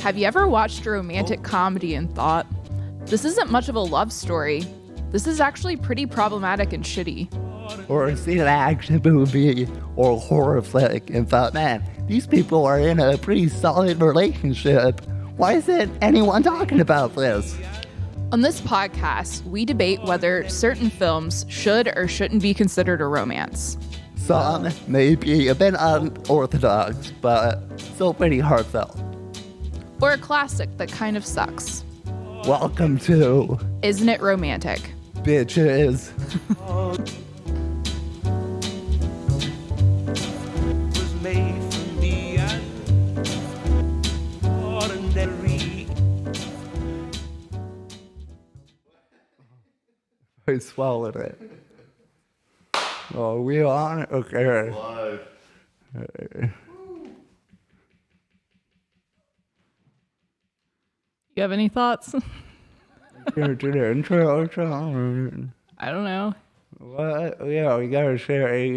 Have you ever watched a romantic comedy and thought, this isn't much of a love story. This is actually pretty problematic and shitty. Or seen an action movie or a horror flick and thought, man, these people are in a pretty solid relationship. Why isn't anyone talking about this? On this podcast, we debate whether certain films should or shouldn't be considered a romance. Some may be a bit unorthodox, but still pretty heartfelt. Or a classic that kind of sucks. Welcome to Isn't It Romantic? Bitches. I swallowed it. Oh, we on? Okay. You have any thoughts? To the intro. I don't know. What? Yeah, we gotta say,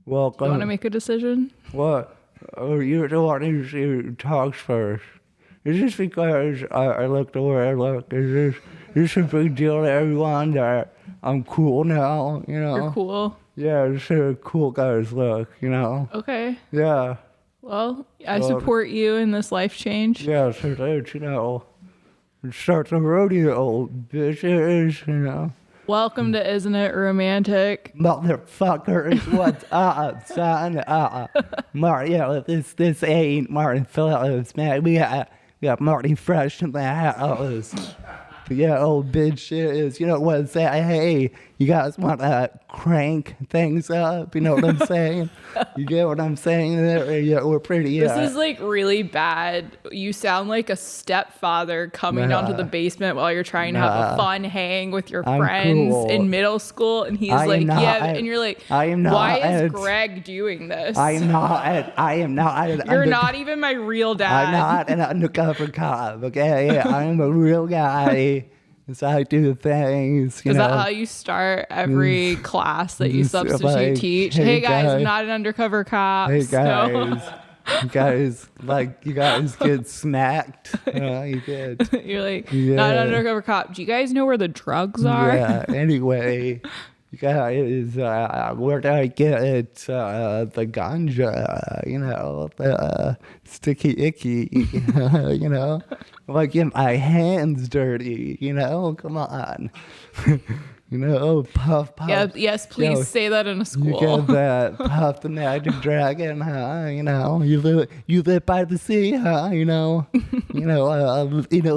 welcome. You want to make a decision? What? Oh, you're the one who talks first. Is this because I look the way I look? Is this a big deal to everyone that I'm cool now, You're cool. Yeah, this is a cool guy's look, Okay. Yeah. Well, I support you in this life change. Yeah, so that, start the rodeo, bitches, Welcome to Isn't It Romantic? Motherfuckers, what's up, son? Martin, this ain't Martin Phillips, man. We got Marty Fresh in the house. Yeah, old bitches. You know what I'm saying? Hey, you guys want to crank things up? You know what I'm saying? You get what I'm saying? Yeah, we're pretty. This is like really bad. You sound like a stepfather coming down to the basement while you're trying to have a fun hang with your friends in middle school, and he's and you're like, I am not. Why is Greg doing this? I am not. You're not even my real dad. I'm not an undercover cop. Okay, yeah, I'm a real guy. So I do things. Is that how you start every class that you substitute teach? Hey guys, I'm not an undercover cop. Hey guys, you guys get smacked. You did. You're like, not an undercover cop. Do you guys know where the drugs are? Yeah. Anyway, you guys, where do I get the ganja? The sticky icky. Like get my hands dirty, come on. Puff. Yeah, yes, please say that in a school. You get that Puff the Magic Dragon, huh? You live by the sea, huh?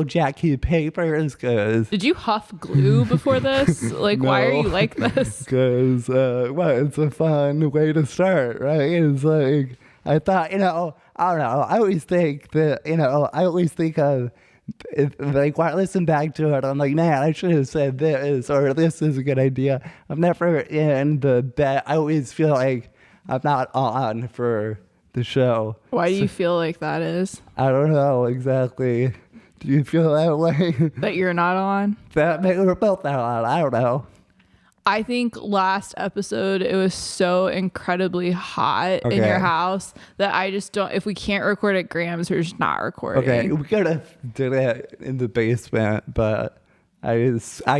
Jackie Papers, cause. Did you huff glue before this? Like, no. Why are you like this? Cause, it's a fun way to start, right? It's like, I thought, I don't know. I always think of, like, while I listen back to it, I'm like, man, I should have said this, or this is a good idea. I'm never in the bet. I always feel like I'm not on for the show. Why do you feel like that is? I don't know exactly. Do you feel that way? That you're not on? That maybe we're both not on. I don't know. I think last episode it was so incredibly hot in your house that I just don't. If we can't record at Graham's, we're just not recording. Okay, we could have did it in the basement, but I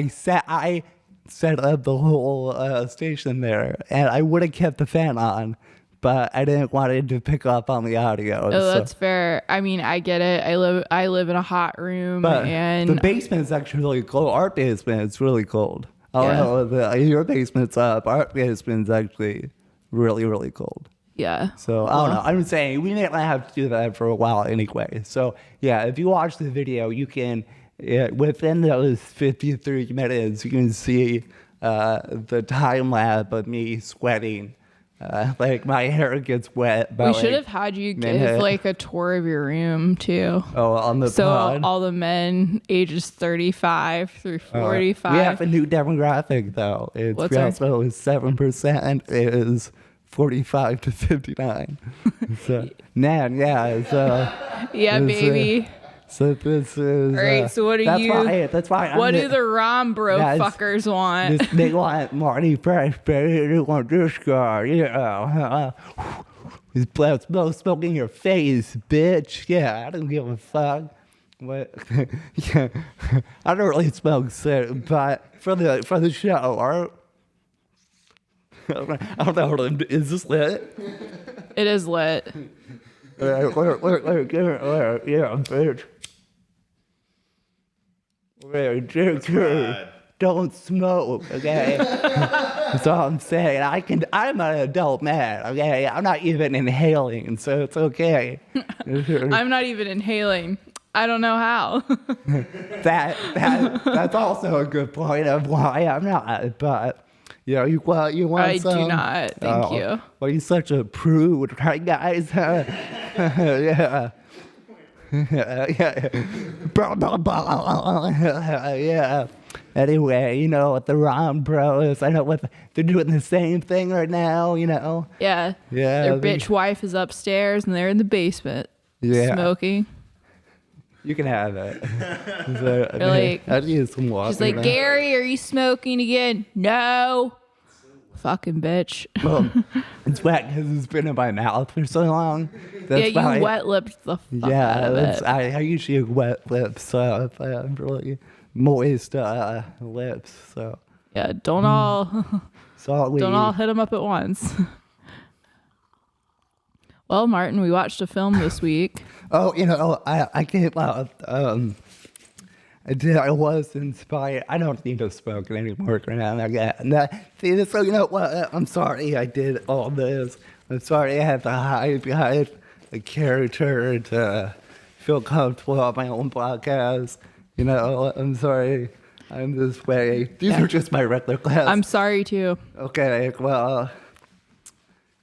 set up the whole station there, and I would have kept the fan on, but I didn't want it to pick up on the audio. Oh, that's fair. I mean, I get it. I live in a hot room, but and the basement is actually really cold. Our basement is really cold. Oh no, your basement's up. Our basement's actually really, really cold. Yeah. So I don't know. I'm saying we may not have to do that for a while anyway. So yeah, if you watch the video, you can within those 53 minutes, you can see the time lapse of me sweating. Like my hair gets wet. We should have had you give like a tour of your room too. Oh, on the pod? All the men ages 35 through 45. We have a new demographic though. It's also 7% is 45 to 59. So, man, yeah. So, yeah, baby. So this is. All right. So what do you? That's why. What do the Rom bro fuckers want? They want Marty Fresh, baby. They want this guy. Yeah. He's smoking your face, bitch. Yeah, I don't give a fuck. What? Yeah, I don't really smoke cigarettes, but for the show, or I don't know. Is this lit? It is lit. Yeah, bitch. Don't smoke, okay? That's all I'm saying. I'm an adult man, okay? I'm not even inhaling, so it's okay. I'm not even inhaling. I don't know how. That's also a good point of why I'm not, but you want I some? do not. Thank you. Well, you're such a prude, right, guys? Yeah. Yeah. Yeah. Anyway, with the Ron Bros, I know they're doing the same thing right now, Yeah. Yeah. Their bitch wife is upstairs and they're in the basement. Yeah. Smoking. You can have it. I need some water. She's like, Gary, are you smoking again? No. Fucking bitch. Well, it's wet because it's been in my mouth for so long. That's you wet-lipped the fuck out of it. I usually have wet lips, so I have really moist lips. So yeah, don't all hit them up at once. Well, Martin, we watched a film this week. Oh, I came out. I was inspired. I don't need to smoke anymore. So you know what? I'm sorry I did all this. I'm sorry I had to hide behind a character to feel comfortable on my own podcast. I'm sorry. I'm this way. These are just my regular clothes. I'm sorry too. Okay, well,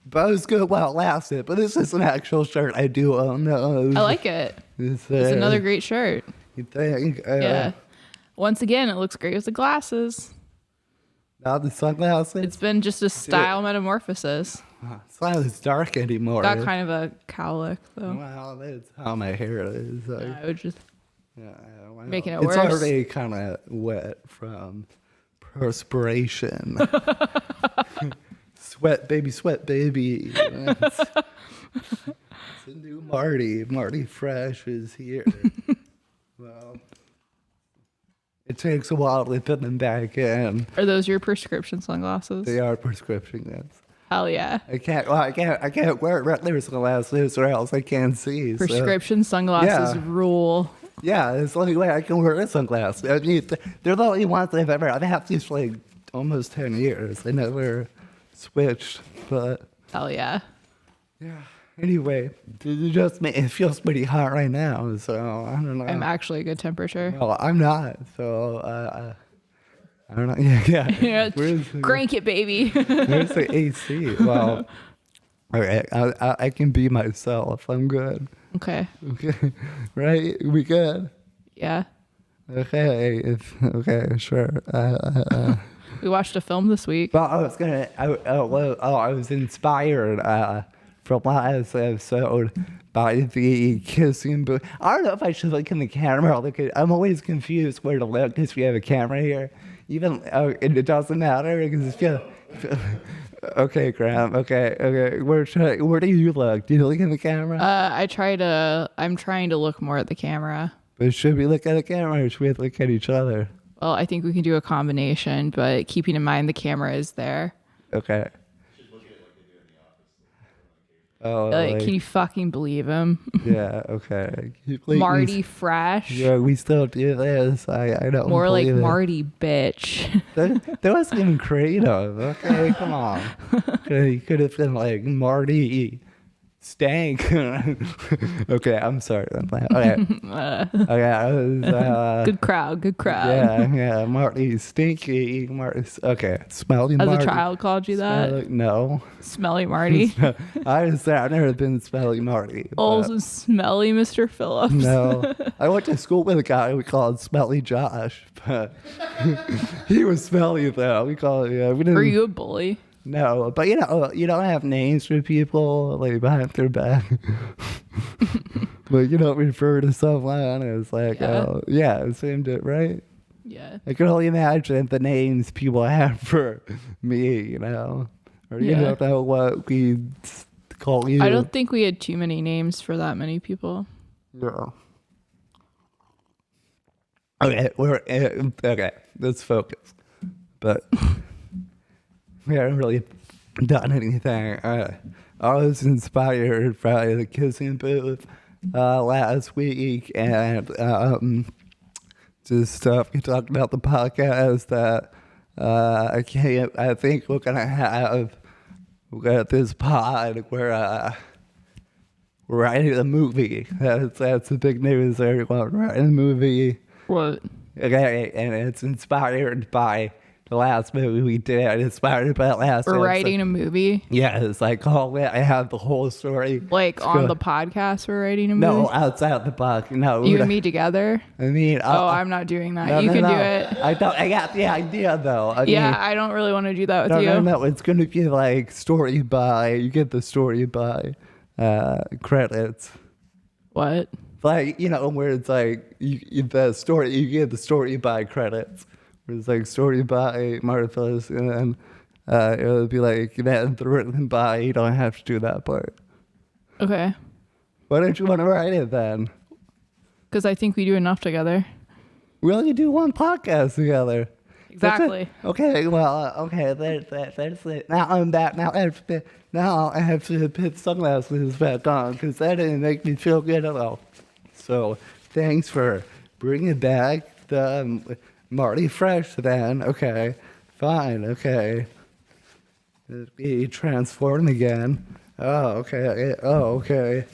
but it was good while it lasted. But this is an actual shirt I do own. I like it. It's another great shirt. You think? Yeah. Once again, it looks great with the glasses. Not the sunglasses? It's been just a style metamorphosis. It's not as dark anymore. Got kind of a cow look, though. Well, that's how my hair is. I would just making it it's worse. It's already kind of wet from perspiration. Sweat baby. It's a new Marty. Marty Fresh is here. Well, it takes a while to put them back in. Are those your prescription sunglasses? They are prescription, yes. Hell yeah. I can't wear regular sunglasses or else I can't see. Prescription sunglasses rule. Yeah, it's the only way I can wear sunglasses. I mean, they're the only ones I've had these for like almost 10 years. I never switched, but. Hell yeah. Yeah. Anyway, it feels pretty hot right now, so I don't know. I'm actually a good temperature. Well, I'm not, so I don't know. Yeah. Crank it, baby. Where's the AC? Well, okay, I can be myself. I'm good. Okay. Right? We good? Yeah. Okay. Okay, sure. We watched a film this week. Well, I was inspired from last episode by the kissing booth. I don't know if I should look in the camera or look at. I'm always confused where to look because we have a camera here. And it doesn't matter because okay, Graham. Okay. Where do you look? Do you look in the camera? I'm trying to look more at the camera. But should we look at the camera or should we look at each other? Well, I think we can do a combination, but keeping in mind the camera is there. Okay. Oh, can you fucking believe him? Yeah, okay. Marty Fresh. Yeah, we still do this. I don't. More like Marty bitch. That wasn't even creative. Okay, come on. He could have been like Marty Stank. Okay, I'm sorry. Okay. I was, good crowd. Yeah. Marty Stinky. Okay, Smelly Marty. As a child called you that? No. Smelly Marty. I've never been Smelly Marty. Also smelly Mr. Phillips. No. I went to school with a guy we called Smelly Josh, but he was smelly though. We called Were you a bully? No, but you don't have names for people like behind their back. But you don't refer to someone as like, same it, right? Yeah. I can only imagine the names people have for me, or you don't know what we call you. I don't think we had too many names for that many people. Yeah. Okay, okay. Let's focus. But we haven't really done anything. I was inspired by the kissing booth last week, and just stuff we talked about the podcast that I think we're gonna have with this pod where we're writing a movie. That's the big news, everyone. We're writing a movie. What? Okay, and it's inspired by the last movie we did. Inspired by the last. We're writing a movie. Yeah, it's like I have the whole story. Like on the podcast, we're writing a movie. No, outside the podcast. No, you and me together. I mean, I'm not doing that. You can do it. I got the idea though. I don't really want to do that with you. No, it's gonna be like story by. You get the story by credits. What? Like, where it's like you get the story by credits. Where it's like story by Martha's, and then it'll be like that's written by. You don't have to do that part. Okay. Why don't you want to write it then? Because I think we do enough together. We only do one podcast together. Exactly. Okay. Well. Okay. That's it. Now I'm back. Now I have to put sunglasses back on because that didn't make me feel good at all. So thanks for bringing back the Marty Fresh then. Okay. Fine. Okay. Be transformed again. Oh, okay. Okay.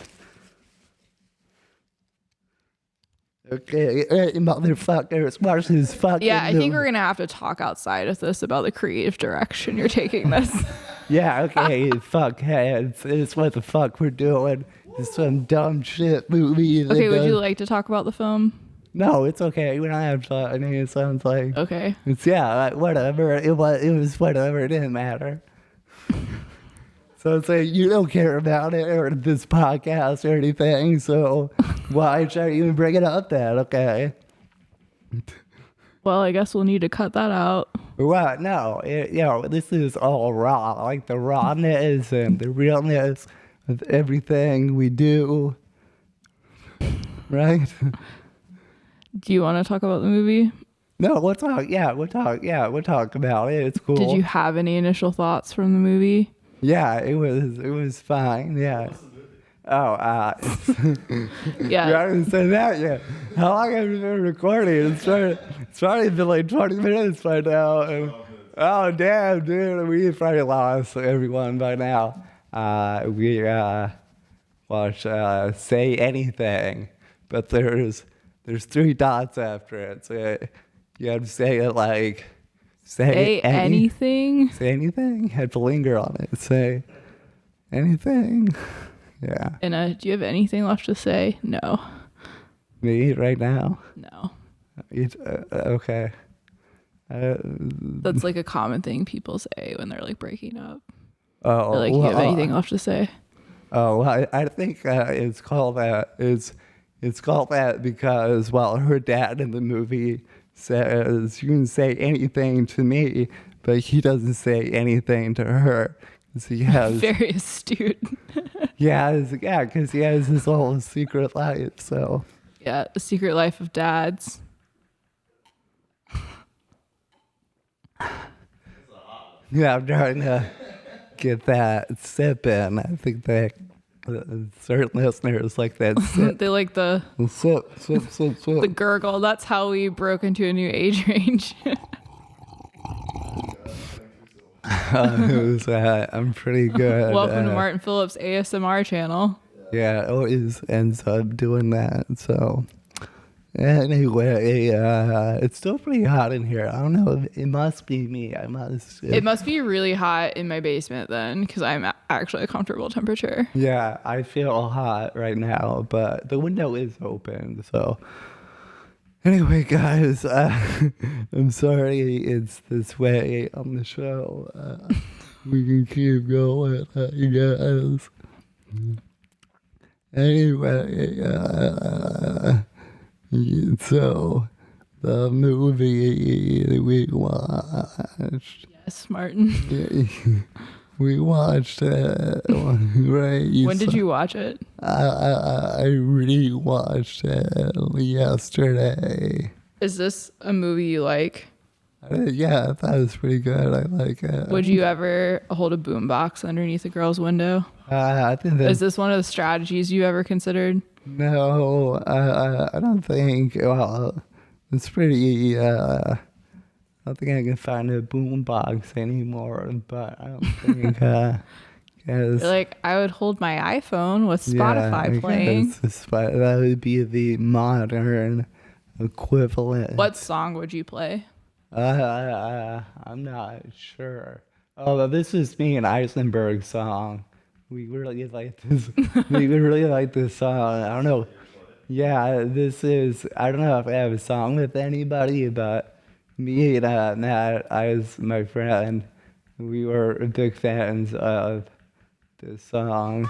Okay, motherfuckers, Marcy's fucking. Yeah, I think we're gonna have to talk outside of this about the creative direction you're taking this. Yeah, okay, fuckheads. It's what the fuck we're doing. It's some dumb shit movie. Okay, would you like to talk about the film? No, it's okay. We don't have to. I mean, it sounds like. Okay. It's whatever. It was whatever. It didn't matter. So it's like you don't care about it or this podcast or anything. So why should I even bring it up then? Okay. Well, I guess we'll need to cut that out. What? No. This is all raw. Like the rawness and the realness of everything we do. Right? Do you want to talk about the movie? No, we'll talk. Yeah, we'll talk about it. It's cool. Did you have any initial thoughts from the movie? Yeah, it was fine. Yeah. Oh, yeah. You haven't said that yet. How long have you been recording? It's probably been like 20 minutes by now. Oh, damn, dude. We probably lost everyone by now. We watch Say Anything, but there's 3 dots after it. So you have to say it like, say anything? Say anything? You have to linger on it. Say anything. Yeah. And do you have anything left to say? No. Me right now? No. Okay. That's like a common thing people say when they're like breaking up. Oh, they're like, you have anything left to say? Oh, well, I think it's called that. It's called that because her dad in the movie says you can say anything to me, but he doesn't say anything to her. He has very astute. because he has his whole secret life. So yeah, the secret life of dads. Yeah, I'm trying to get that sip in. I think that certain listeners like that sip. They like the sip. The gurgle. That's how we broke into a new age range. I'm pretty good. Welcome to Martin Phillips ASMR channel. Yeah, it always ends up doing that. So anyway, it's still pretty hot in here. I don't know. It must be me. It must be really hot in my basement then, because I'm actually a comfortable temperature. Yeah, I feel hot right now, but the window is open. So anyway, guys, I'm sorry it's this way on the show. We can keep going, I guess. Anyway, so the movie we watched. Yes, Martin. We watched it. Right? When did you watch it? I rewatched it yesterday. Is this a movie you like? Yeah, I thought it was pretty good. I like it. Would you ever hold a boombox underneath a girl's window? I think Is this one of the strategies you ever considered? No, I don't think. Well, it's pretty. I don't think I can find a boombox anymore. But I don't think. You're like, I would hold my iPhone with Spotify playing. That would be the modern equivalent. What song would you play? I'm not sure. Oh, this is me and Eisenberg song. We really like this. We really like this song. I don't know. Yeah, this is. I don't know if I have a song with anybody, but me and Matt, as my friend, we were big fans of this song.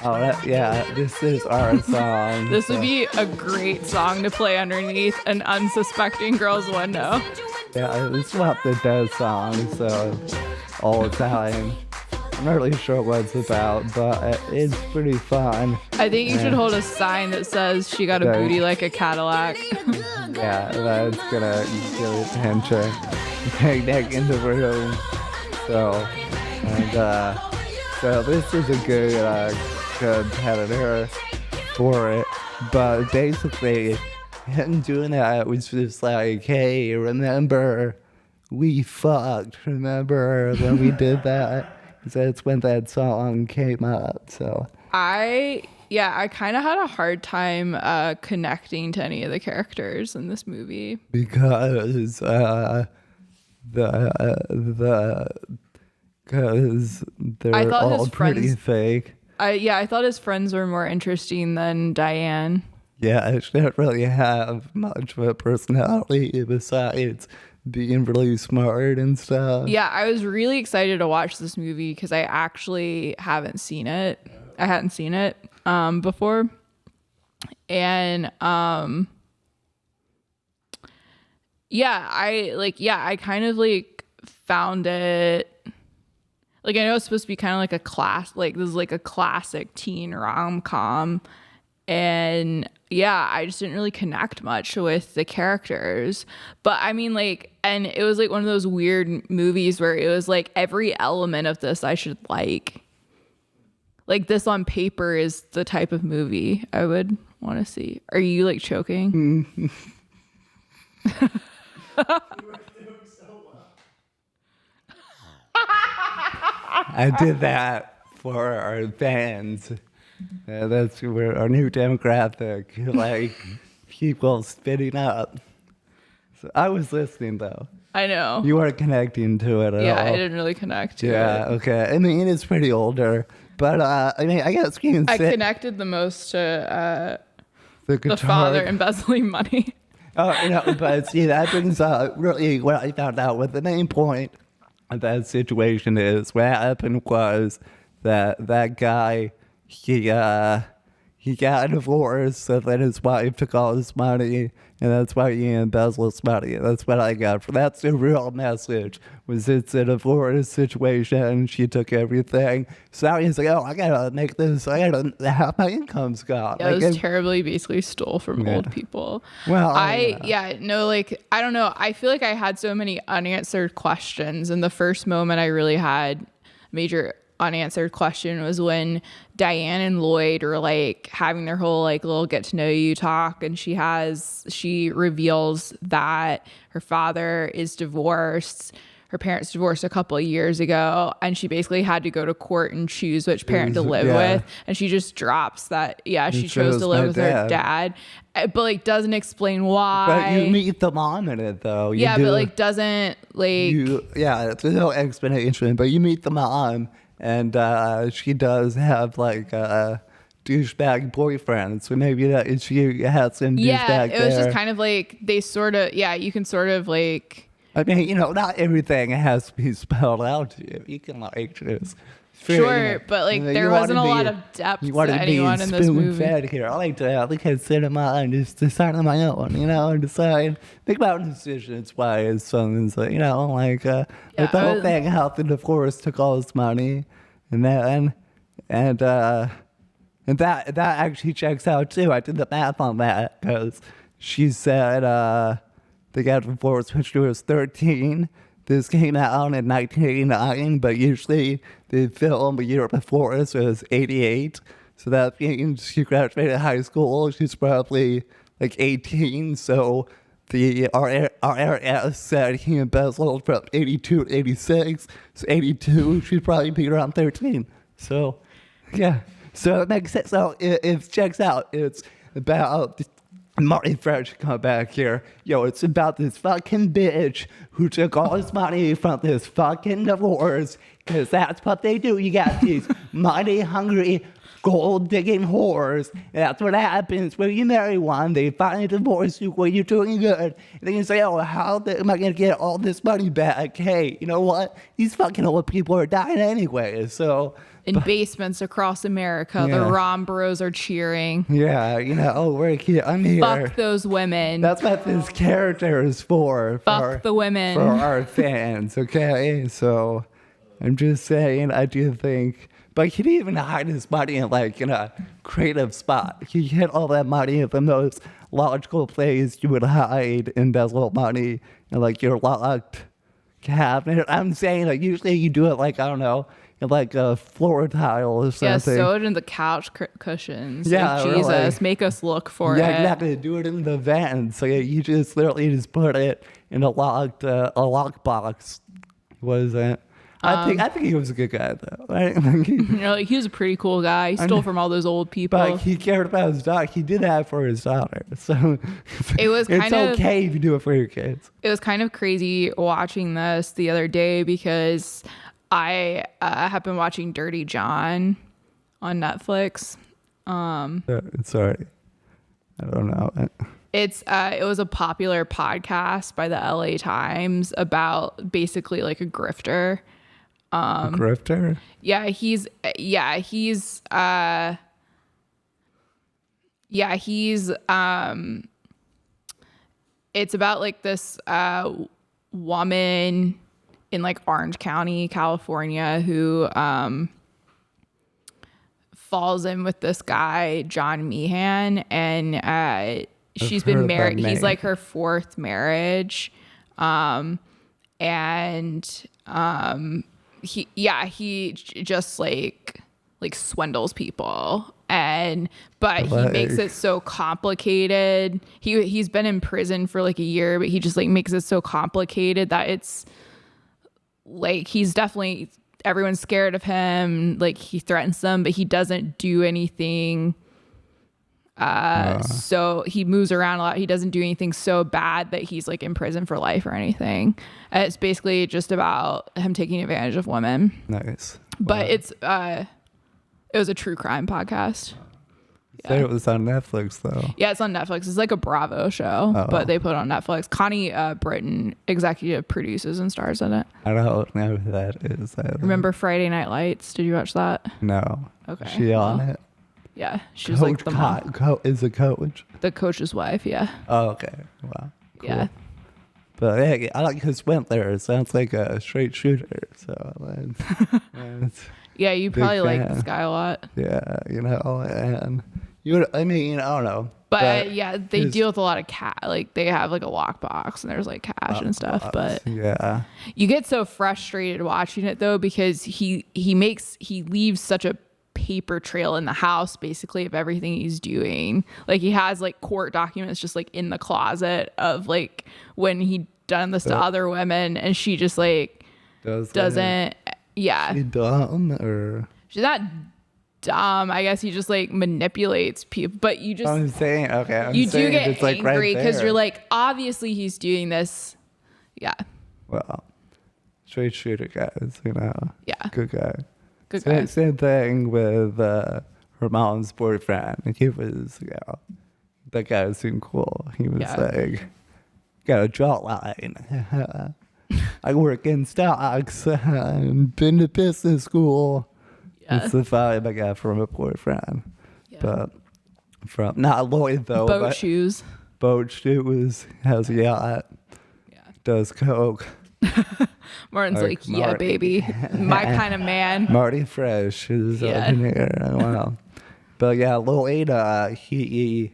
Oh, yeah, this is our song. This would be a great song to play underneath an unsuspecting girl's window. Yeah, this is what the best song, so all the time. I'm not really sure what it's about, but it's pretty fun. I think you should hold a sign that says she got a booty like a Cadillac. Yeah, that's gonna get attention. Take that in the room. So this is a good competitor for it, but basically him doing that was just like, hey, remember we fucked, remember when we did that? So that's when that song came up. So I kind of had a hard time connecting to any of the characters in this movie because they're all pretty fake. I thought his friends were more interesting than Diane. Yeah, she didn't really have much of a personality besides being really smart and stuff. Yeah, I was really excited to watch this movie because I actually haven't seen it. I hadn't seen it before. And I kind of like found it. Like, I know it's supposed to be kind of like a class, like this is like a classic teen rom-com. And yeah, I just didn't really connect much with the characters. But I mean, like, and it was like one of those weird movies where it was like every element of this I should like. Like, this on paper is the type of movie I would want to see. Are you like choking? I did that for our fans. That's where our new demographic, like people spitting up. So I was listening though. I know. You weren't connecting to it at all. Yeah, I didn't really connect to it. Yeah, okay. I mean, it's pretty older, but I mean, I guess you can say I connected the most to the father embezzling money. Oh, you know, but see, that brings up really what I found out what the main point of that situation is. What happened was that guy, he got a divorce, so then his wife took all his money, and that's why he embezzled his money. That's what I got. That's the real message, was it's a divorce situation, she took everything. So now he's like, oh, I gotta make this, I gotta have my income's gone. Yeah, it was terribly basically stole from old people. Well, I don't know. I feel like I had so many unanswered questions, and the first moment I really had major unanswered question was when Diane and Lloyd were like having their whole like little get to know you talk, and she reveals that her father is divorced. Her parents divorced a couple of years ago, and she basically had to go to court and choose which parent to live with, and she just drops that she chose to live with her dad, but like doesn't explain why. But you meet the mom in it though. But like doesn't like there's no explanation, but you meet the mom. And she does have like a douchebag boyfriend, so maybe that she has some douchebag it was just kind of like they sort of you can sort of like. I mean, you know, not everything has to be spelled out to you. You can like just Sure, but like there wasn't a lot of depth to anyone in this movie. Fed here. I like to cinema and just decide on my own, and decide, think about decisions wise. Something's like, like the whole thing, how the divorce took all this money, and that actually checks out too. I did the math on that because she said they got divorced when she was 13. This came out in 1989, but usually the film a year before this was 88. So that means she graduated high school. She's probably like 18. So the RRS said he embezzled from 82 to 86. So 82, she'd probably be around 13. So, yeah. So it makes sense. So it checks out. It's about Marty Fresh come back here. It's about this fucking bitch who took all his money from this fucking divorce, because that's what they do. You got these money-hungry, gold-digging whores. And that's what happens when you marry one. They finally divorce you when you're doing good. And then you say, how am I going to get all this money back? Hey, you know what? These fucking old people are dying anyway, so... In basements across America, the Rom bros are cheering. Yeah, I'm here. Fuck those women. That's what this character is for. Fuck the women. For our fans, okay? So, I'm just saying, I do think... But he didn't even hide his money in a creative spot. He hid all that money in the most logical place you would hide embezzled money in, your locked cabinet. I'm saying, usually you do it, I don't know, like a floor tile or something. Yeah, sew it in the couch cushions. Yeah, like, Jesus, make us look for it. Yeah, exactly. Do it in the van. So you just literally just put it in a lock box. Wasn't? I think he was a good guy though. Right? He was a pretty cool guy. He stole from all those old people. But he cared about his dog. He did that for his daughter. So it's okay if you do it for your kids. It was kind of crazy watching this the other day because I have been watching Dirty John on Netflix. Sorry, I don't know. It was a popular podcast by the LA Times about basically a grifter. A grifter? He's it's about this woman in Orange County, California, who falls in with this guy, John Meehan, and she's been married. He's her fourth marriage. He just swindles people, but he makes it so complicated. He's been in prison for a year, but he just makes it so complicated that it's he's definitely, everyone's scared of him. He threatens them, but he doesn't do anything. So he moves around a lot. He doesn't do anything so bad that he's in prison for life or anything. It's basically just about him taking advantage of women. Nice. But it was a true crime podcast. You said it was on Netflix though. Yeah, it's on Netflix. It's a Bravo show, but they put it on Netflix. Connie Britton executive produces and stars in it. I don't know who that is. Remember Friday Night Lights? Did you watch that? No. Okay. Is she on it? Yeah, she was the mom. Is a coach? The coach's wife, yeah. Oh, okay. Wow. Cool. Yeah. But hey, I like his Wentler. It sounds like a straight shooter. So yeah, you probably like this guy a lot. Yeah, and I don't know. But yeah, they deal with a lot of cash. They have a lockbox and there's cash and stuff. But yeah, you get so frustrated watching it though, because he leaves such a paper trail in the house basically of everything he's doing. He has court documents just in the closet of when he done this to other women, and she just doesn't. Yeah, she dumb or she's not dumb. I guess he just manipulates people. But you just, I'm saying, okay, you do get angry because you're obviously he's doing this. Yeah. Well, straight shooter guys, Yeah. Good guy. Good guy. Same thing with her mom's boyfriend. He was, that guy seemed cool. He was got a jawline. I work in stocks. Been to business school. Yeah. It's the vibe I got from a boyfriend. Yeah. But from not Lloyd though. Boat but shoes. Boat shoes, has a yacht, Yeah. does coke. Martin's Like like, yeah, Marty. baby. My kind of man. Marty Fresh is Yeah. in here. Wow. But yeah, Lloyd, he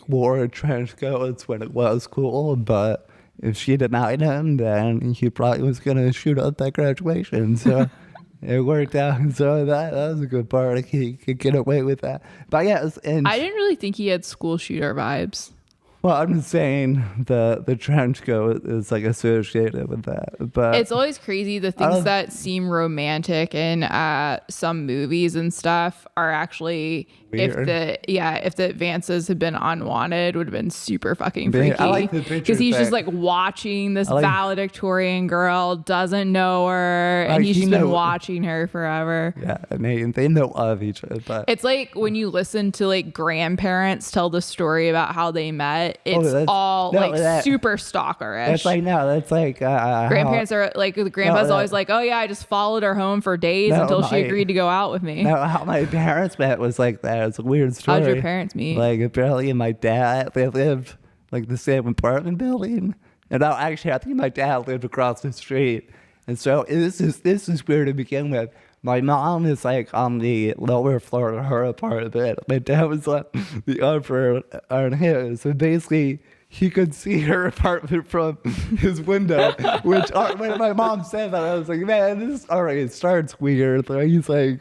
wore trench coats when it was cool, but if she denied him, then he probably was gonna shoot up that graduation. So it worked out. So that was a good part. He could get away with that. But yeah, and I didn't really think he had school shooter vibes. well, I'm just saying the trench coat is like associated with that. But It's always crazy. The things that seem romantic in some movies and stuff are actually Weird. if the advances had been unwanted, would have been super fucking freaky. I like the picture because he's just thing. like watching this valedictorian girl, doesn't know her, and Like, he's he just been know- watching her forever. yeah, and they know of each other. But It's like when you listen to like grandparents tell the story about how they met. It's that's- all no, like that- super stalkerish. that's like no, that's like Grandparents are like the grandpa's that- always like, oh yeah, I just followed her home for days No, until she my- agreed to go out with me. No, how my parents met was like that. It's a weird story. How'd your parents meet? Like apparently my dad, they lived like the same apartment building. And actually I think my dad lived across the street. And so this is weird to begin with. My mom is like on the lower floor of her apartment. My dad was on the upper on his. And basically he could see her apartment from his window, which when my mom said that, I was like, man, this already starts weird. Like, he's like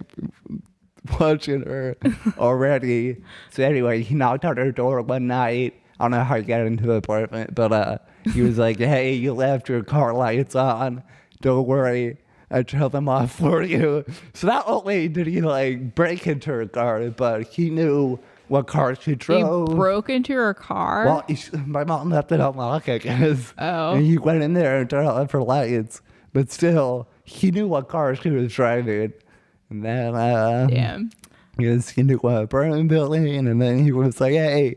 watching her already. So anyway, he knocked on her door one night. I don't know how he got into the apartment, but he was like, hey, you left your car lights on. Don't worry. I turned them off for you. So not only did he like break into her car, but he knew what car she He drove. broke into her car. Well, my mom left it unlocked, I guess. Oh. And he went in there and turned off her lights. But still, he knew what car she was driving. And then, Damn. he knew what apartment building. And then he was like, hey,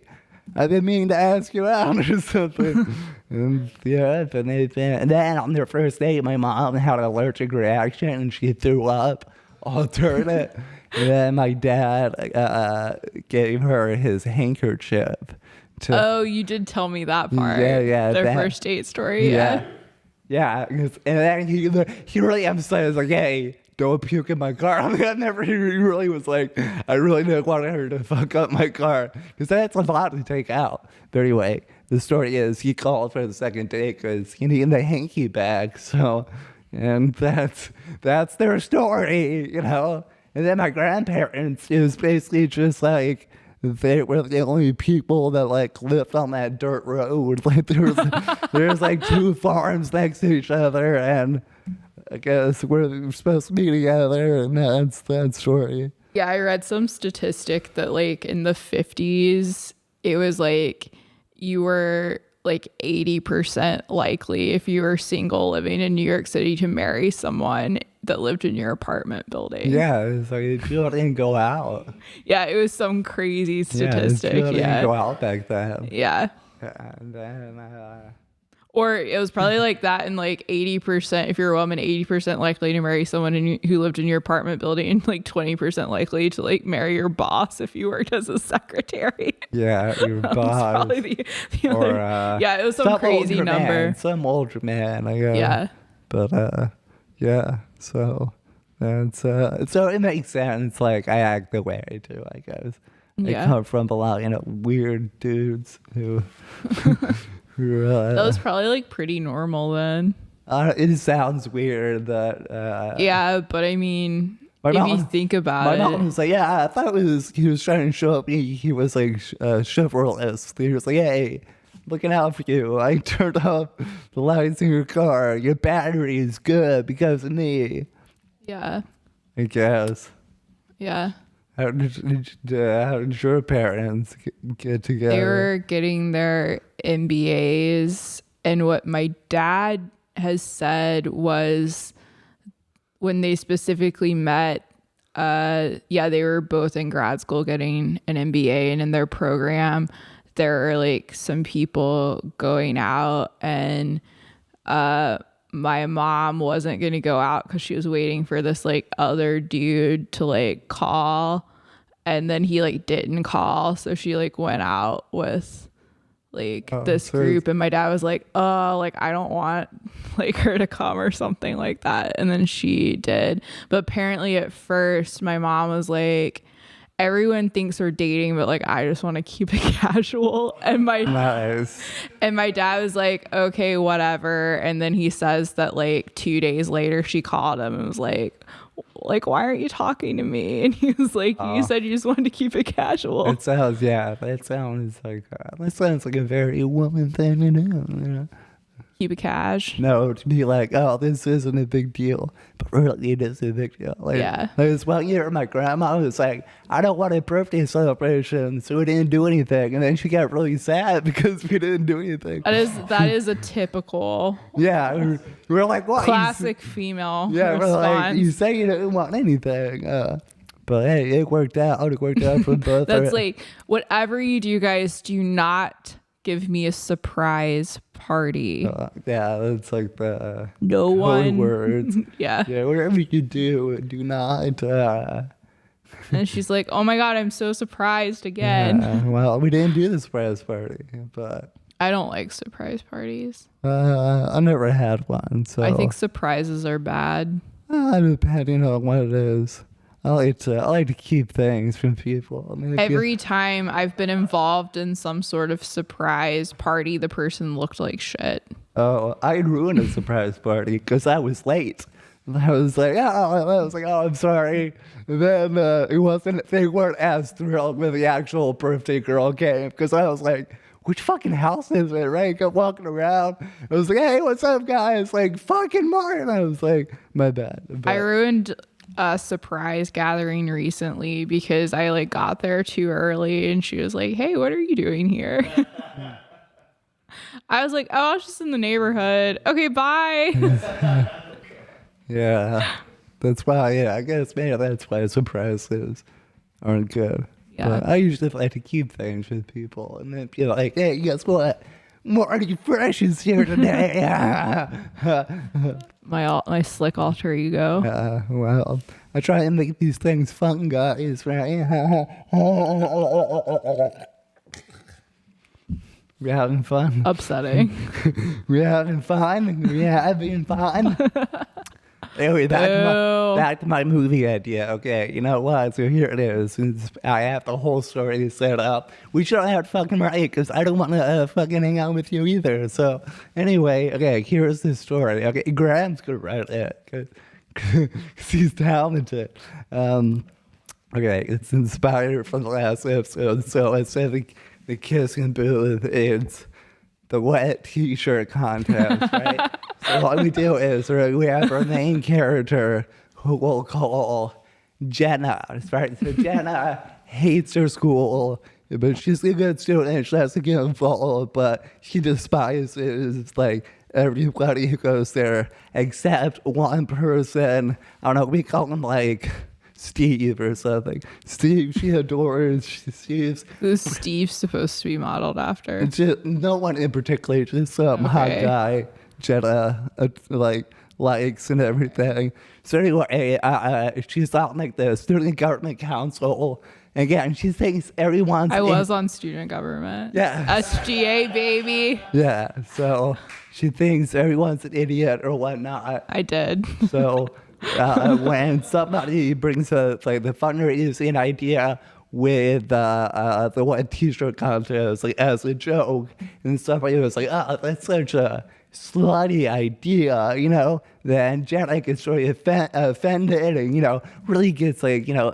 I've been meaning to ask you out or something. And yeah, and then on their first date, my mom had an allergic reaction and she threw up alternate. And then my dad gave her his handkerchief. Oh, you did tell me that part. Yeah, Their that- first date story. Yeah. Yeah, and then he really emphasized like, hey, don't puke in my car. I mean, he really was like, I really didn't want her to fuck up my car. Because that's a lot to take out. But anyway, the story is he called for the second date because he needed a hanky bag. So, and that's their story, you know. And then my grandparents, it was basically just like, they were the only people that like lived on that dirt road. Like there's like two farms next to each other, and I guess we're supposed to be together, and that's that story. Yeah, I read some statistic that like in the 50s, it was like you were like 80% likely if you were single living in New York City to marry someone that lived in your apartment building. Yeah, it's like if you didn't go out. Yeah, it was some crazy Yeah, statistic. if you didn't Yeah. go out back then. Yeah. And then, Or it was probably like that in like 80%, if you're a woman, 80% likely to marry someone who lived in your apartment building, and like 20% likely to like marry your boss if you worked as a secretary. yeah, your That was boss. probably the Or, other. Yeah, it was some crazy older number. Man, some older man, I guess. Yeah. But yeah, so that's so it makes sense. Like I act the way I do, I guess. Yeah. I come from a lot, weird dudes who who That was probably like pretty normal then. it sounds weird that Yeah, but I mean, My if you mom- think about my it, mom was like, yeah, I thought he was trying to show up. He was like chivalrous. He was like, hey, looking out for you. I turned off the lights in your car. Your battery is good because of me. yeah, I guess. yeah. How did your parents get together? They were getting their MBAs, and what my dad has said was when they specifically met, they were both in grad school getting an MBA, and in their program there are like some people going out, and my mom wasn't going to go out because she was waiting for this like other dude to like call, and then he like didn't call, so she like went out with like this group, and my dad was like, oh, like I don't want like her to come or something like that, and then she did. But apparently at first my mom was like, everyone thinks we're dating, but like I just want to keep it casual. And my dad was like, okay, whatever. And then he says that like 2 days later she called him and was like, why aren't you talking to me? And he was like, you said you just wanted to keep it casual. That sounds like a very woman thing to do, you know? Keep it cash. No, to be like, oh, this isn't a big deal, but really it is a big deal. Like, yeah. Like this one year, my grandma was like, I don't want a birthday celebration, so we didn't do anything, and then she got really sad because we didn't do anything. That is a typical. Yeah, we're like, what? Classic female. Yeah, response. we're like, you say you didn't want anything. But hey, it worked out. It worked out for both. That's like, whatever you do, guys, do not give me a surprise party. Yeah, that's like the no code one words. Yeah, whatever you do not. And she's like, oh my god, I'm so surprised again. Yeah, well, we didn't do the surprise party, but I don't like surprise parties. I never had one, so I think surprises are bad. Depending on what it is. I like to keep things from people. I mean, every time I've been involved in some sort of surprise party, the person looked like shit. Oh, I ruined a surprise party because I was late. I was like, oh, I'm sorry. And then they weren't as thrilled when the actual birthday girl came because I was like, which fucking house is it, right? I kept walking around. I was like, hey, what's up, guys? Like, fucking Martin. I was like, my bad. But I ruined a surprise gathering recently because I like got there too early and she was like, hey, what are you doing here? I was like, oh, I was just in the neighborhood. Okay, bye. Yeah, that's why. Yeah, I guess maybe that's why surprises aren't good. Yeah. But I usually like to keep things with people, and then be like, "Hey, guess what? Marty Fresh is here today." My slick alter ego. Well, I try and make these things fun, guys. Right? We're having fun. Upsetting. We're having fun. We're having fun. Anyway, back to my movie idea. Okay, you know what? So here it is. Since I have the whole story set up, we should have fucking right because I don't want to fucking hang out with you either. So anyway, okay, here's the story. Okay, Graham's gonna write it because he's talented. Okay, it's inspired from the last episode. So instead of the kissing booth, it's the wet t-shirt contest, right? So what we do is we have our main character who we'll call Jenna, right? So Jenna hates her school, but she's a good student. She has to get involved, but she despises like everybody who goes there except one person. I don't know, we call him like Steve or something. Steve, she adores. Who's Steve supposed to be modeled after? Just, no one in particular, just some hot guy Jenna likes and everything. So anyway, she's on like the student government council. Again, she thinks everyone's... I was on student government. Yeah. SGA, baby. Yeah, so she thinks everyone's an idiot or whatnot. I did. So... when somebody brings the fundraising idea with the one t-shirt contest like as a joke, and somebody was like, oh, that's such a slutty idea, you know, then Jenna gets really offended and, you know, really gets like, you know,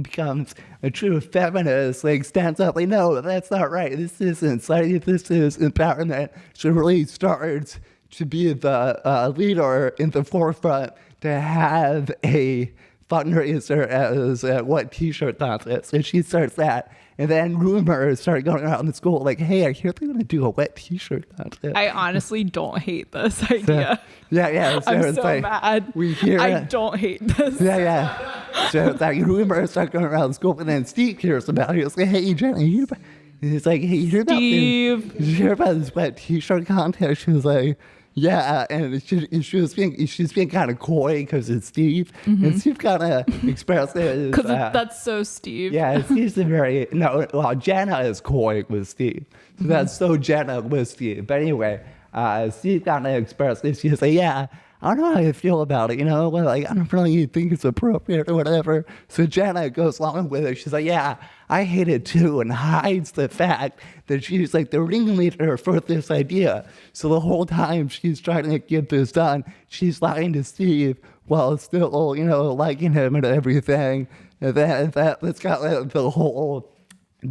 becomes a true feminist, like stands up like, no, that's not right. This isn't slutty. This is empowerment. She really starts to be the leader in the forefront to have a fundraiser as what t-shirt contest. And she starts that. And then rumors start going around the school like, hey, I hear they're going to do a wet t-shirt contest. I honestly don't hate this idea. So, yeah. So I'm so like, mad. We hear I don't hate this. Yeah. So it's like rumors start going around the school. And then Steve hears about it. He's like, hey, Jenny, he's like, hey, you hear about this wet t-shirt contest? She was like, Yeah, and she's being kind of coy because it's Steve, and Steve kind of expresses Because that's so Steve. yeah, Steve's a very no. Well, Jenna is coy with Steve, so that's so Jenna with Steve. But anyway, Steve kind of expresses. She's like, yeah. I don't know how you feel about it, well, like, I don't really think it's appropriate or whatever. So Jenna goes along with it. She's like, yeah, I hate it too, and hides the fact that she's like the ringleader for this idea. So the whole time she's trying to get this done, she's lying to Steve while still, liking him and everything. And that's got like, the whole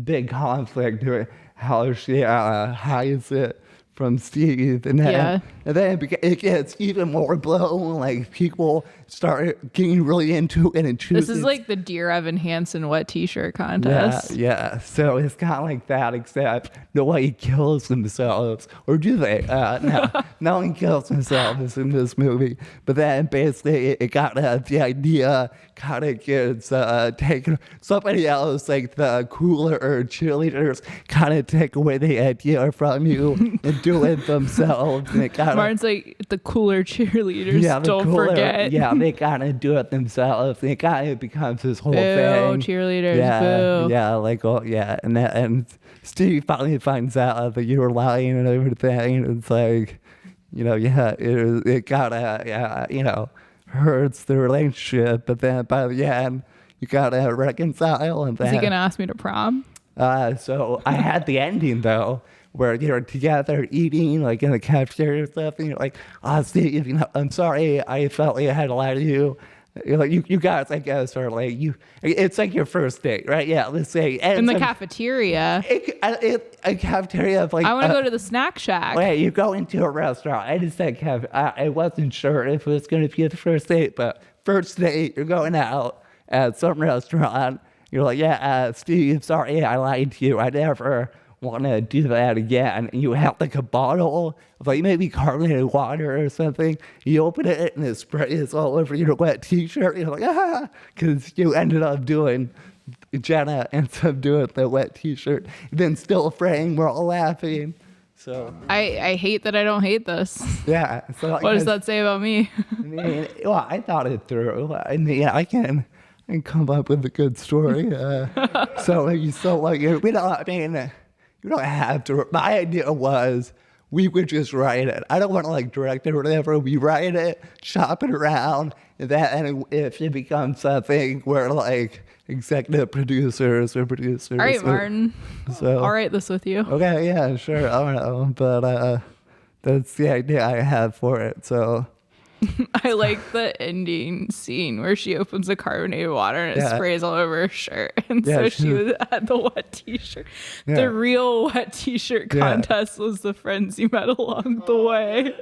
big conflict to how she hides it from Steve, and then it gets even more blown. Like people start getting really into it and choosing. This is like the Dear Evan Hansen wet T-shirt contest. Yeah. So it's kind of like that, except nobody kills themselves, or do they? No one kills themselves in this movie. But then basically, it got the idea kind of gets taken. Somebody else, like the cooler cheerleaders, kind of take away the idea from you and do it themselves. And it kinda, Martin's like the cooler cheerleaders. Don't forget. Yeah, they kind of do it themselves. And it kind of becomes this whole Boo, thing. cheerleaders. Yeah, boo. yeah, and Steve finally finds out that you were lying and everything. And it's like, it gotta, hurts the relationship. But then by the end, you gotta reconcile. And then, Is he gonna ask me to prom? So I had the ending though, where you're together eating like in the cafeteria or stuff, and you're like, "Oh, Steve, I'm sorry, I felt like I had to lie to you." You're like, you guys, I guess, are like it's like your first date, right? Yeah, let's say in the cafeteria. A cafeteria of like. I want to go to the snack shack. Wait, you go into a restaurant. I just said I wasn't sure if it was going to be the first date, but first date, you're going out at some restaurant. You're like, yeah, Steve, sorry, I lied to you. I never want to do that again. And you have like a bottle of like maybe carbonated water or something. You open it and it sprays all over your wet T-shirt. You're like, because you ended up doing, Jenna ends up doing the wet T-shirt. Then still fraying, we're all laughing. So I hate that I don't hate this. Yeah. So what does that say about me? I thought it through. I can come up with a good story. You don't have to. My idea was we would just write it. I don't want to like direct it or whatever. We write it, shop it around, and if it becomes something where like executive producers or producers. All right, Martin. So I'll write this with you. Okay, yeah, sure. I don't know, but that's the idea I have for it. So. I like the ending scene where she opens the carbonated water and it sprays all over her shirt. And so she had the wet T-shirt. Yeah. The real wet T-shirt contest was the friends you met along the way.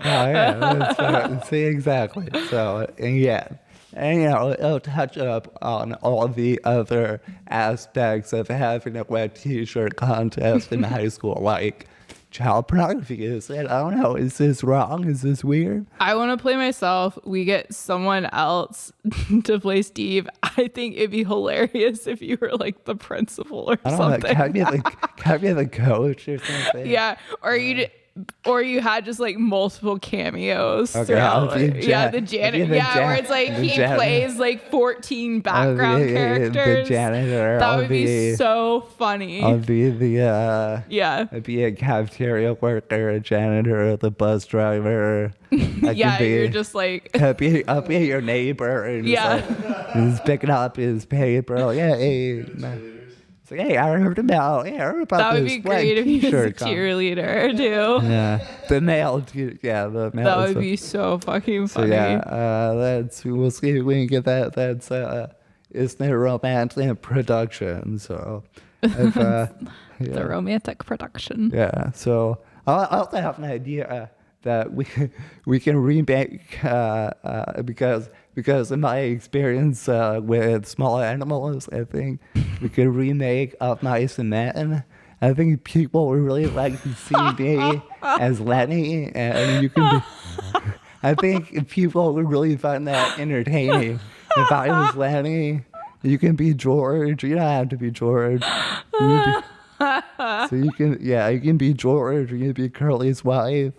That's right. See, exactly. So, and it'll touch up on all the other aspects of having a wet T-shirt contest in high school, like child pornography. I don't know. Is this wrong? Is this weird? I want to play myself. We get someone else to play Steve. I think it'd be hilarious if you were like the principal or something. Can be the coach or something? Yeah. Or you had just like multiple cameos. Okay, the janitor. Where it's like he plays like 14 background characters. The janitor. That would be so funny. I'll be I'd be a cafeteria worker, a janitor, the bus driver. You're just like I'll be your neighbor and just picking up his paper. So, I heard about that would be great if he was a cheerleader too. Yeah, the male. The male. That would be so fucking funny. So we'll see if we can get that. That's isn't it romantic production? So, the romantic production. Yeah. So I also have an idea that we can remake because of my experience with small animals, I think we could remake Of Mice and Men. I think people would really like to see me as Lenny, and you can be. I think people would really find that entertaining. If I was Lenny, you can be George. You don't have to be George. You can be George. You can be Curly's wife.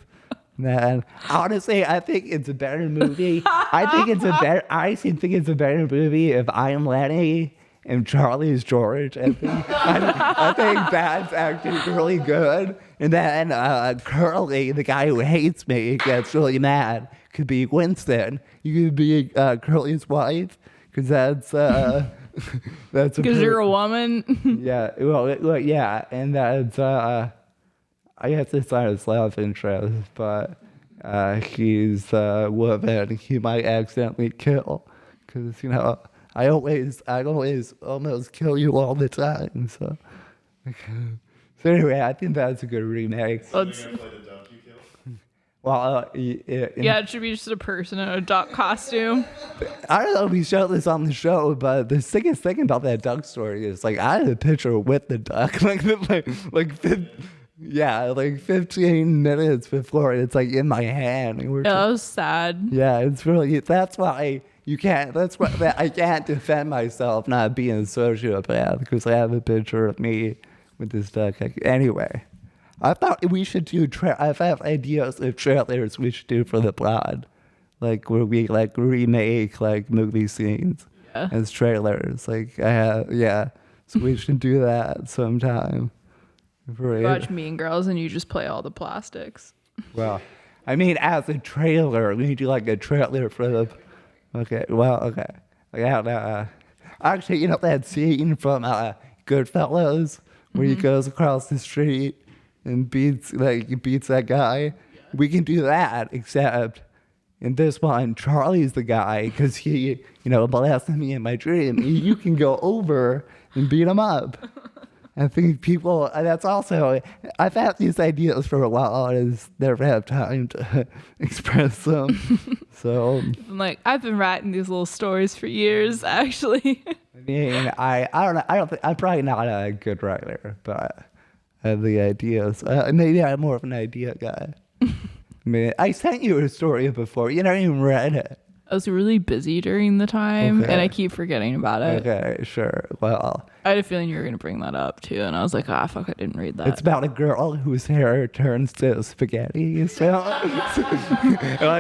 Man, honestly, I think it's a better movie. I actually think it's a better movie if I'm Lenny and Charlie is George. I think that's actually really good. And then Curly, the guy who hates me, gets really mad, could be Winston. You could be Curly's wife, because that's Because you're a woman. yeah. Well, yeah, and that's I guess it's not his love interest, but he's a woman he might accidentally kill, because I always almost kill you all the time. So anyway, I think that's a good remake. Let's- Well, yeah, it should be just a person in a duck costume. I don't know if we showed this on the show, but the sickest thing about that duck story is like I had a picture with the duck, like 15 minutes before it's like in my hand. And That was sad. yeah, it's really that's why you can't. That's why I can't defend myself not being a sociopath, because I have a picture of me with this duck. Anyway. I thought we should do. I have ideas of trailers we should do for the pod, like where we like remake like movie scenes as trailers. Like so we should do that sometime. Watch Mean Girls and you just play all the plastics. Well, I mean, as a trailer, we need to do like a trailer for the. Okay. Actually, that scene from Goodfellas where he goes across the street and beats that guy. Yeah. We can do that, except in this one, Charlie's the guy, because he, molested me in my dream. You can go over and beat him up. I think people, that's also, I've had these ideas for a while, I just never have time to express them. So I've been writing these little stories for years, actually. I mean, I don't know, I'm probably not a good writer, but I have the ideas. Maybe I'm more of an idea guy. I mean, I sent you a story before. You never even read it. I was really busy during the time, and I keep forgetting about it. Okay, sure. Well, I had a feeling you were going to bring that up, too, and I was like, fuck, I didn't read that. It's about a girl whose hair turns to spaghetti. So,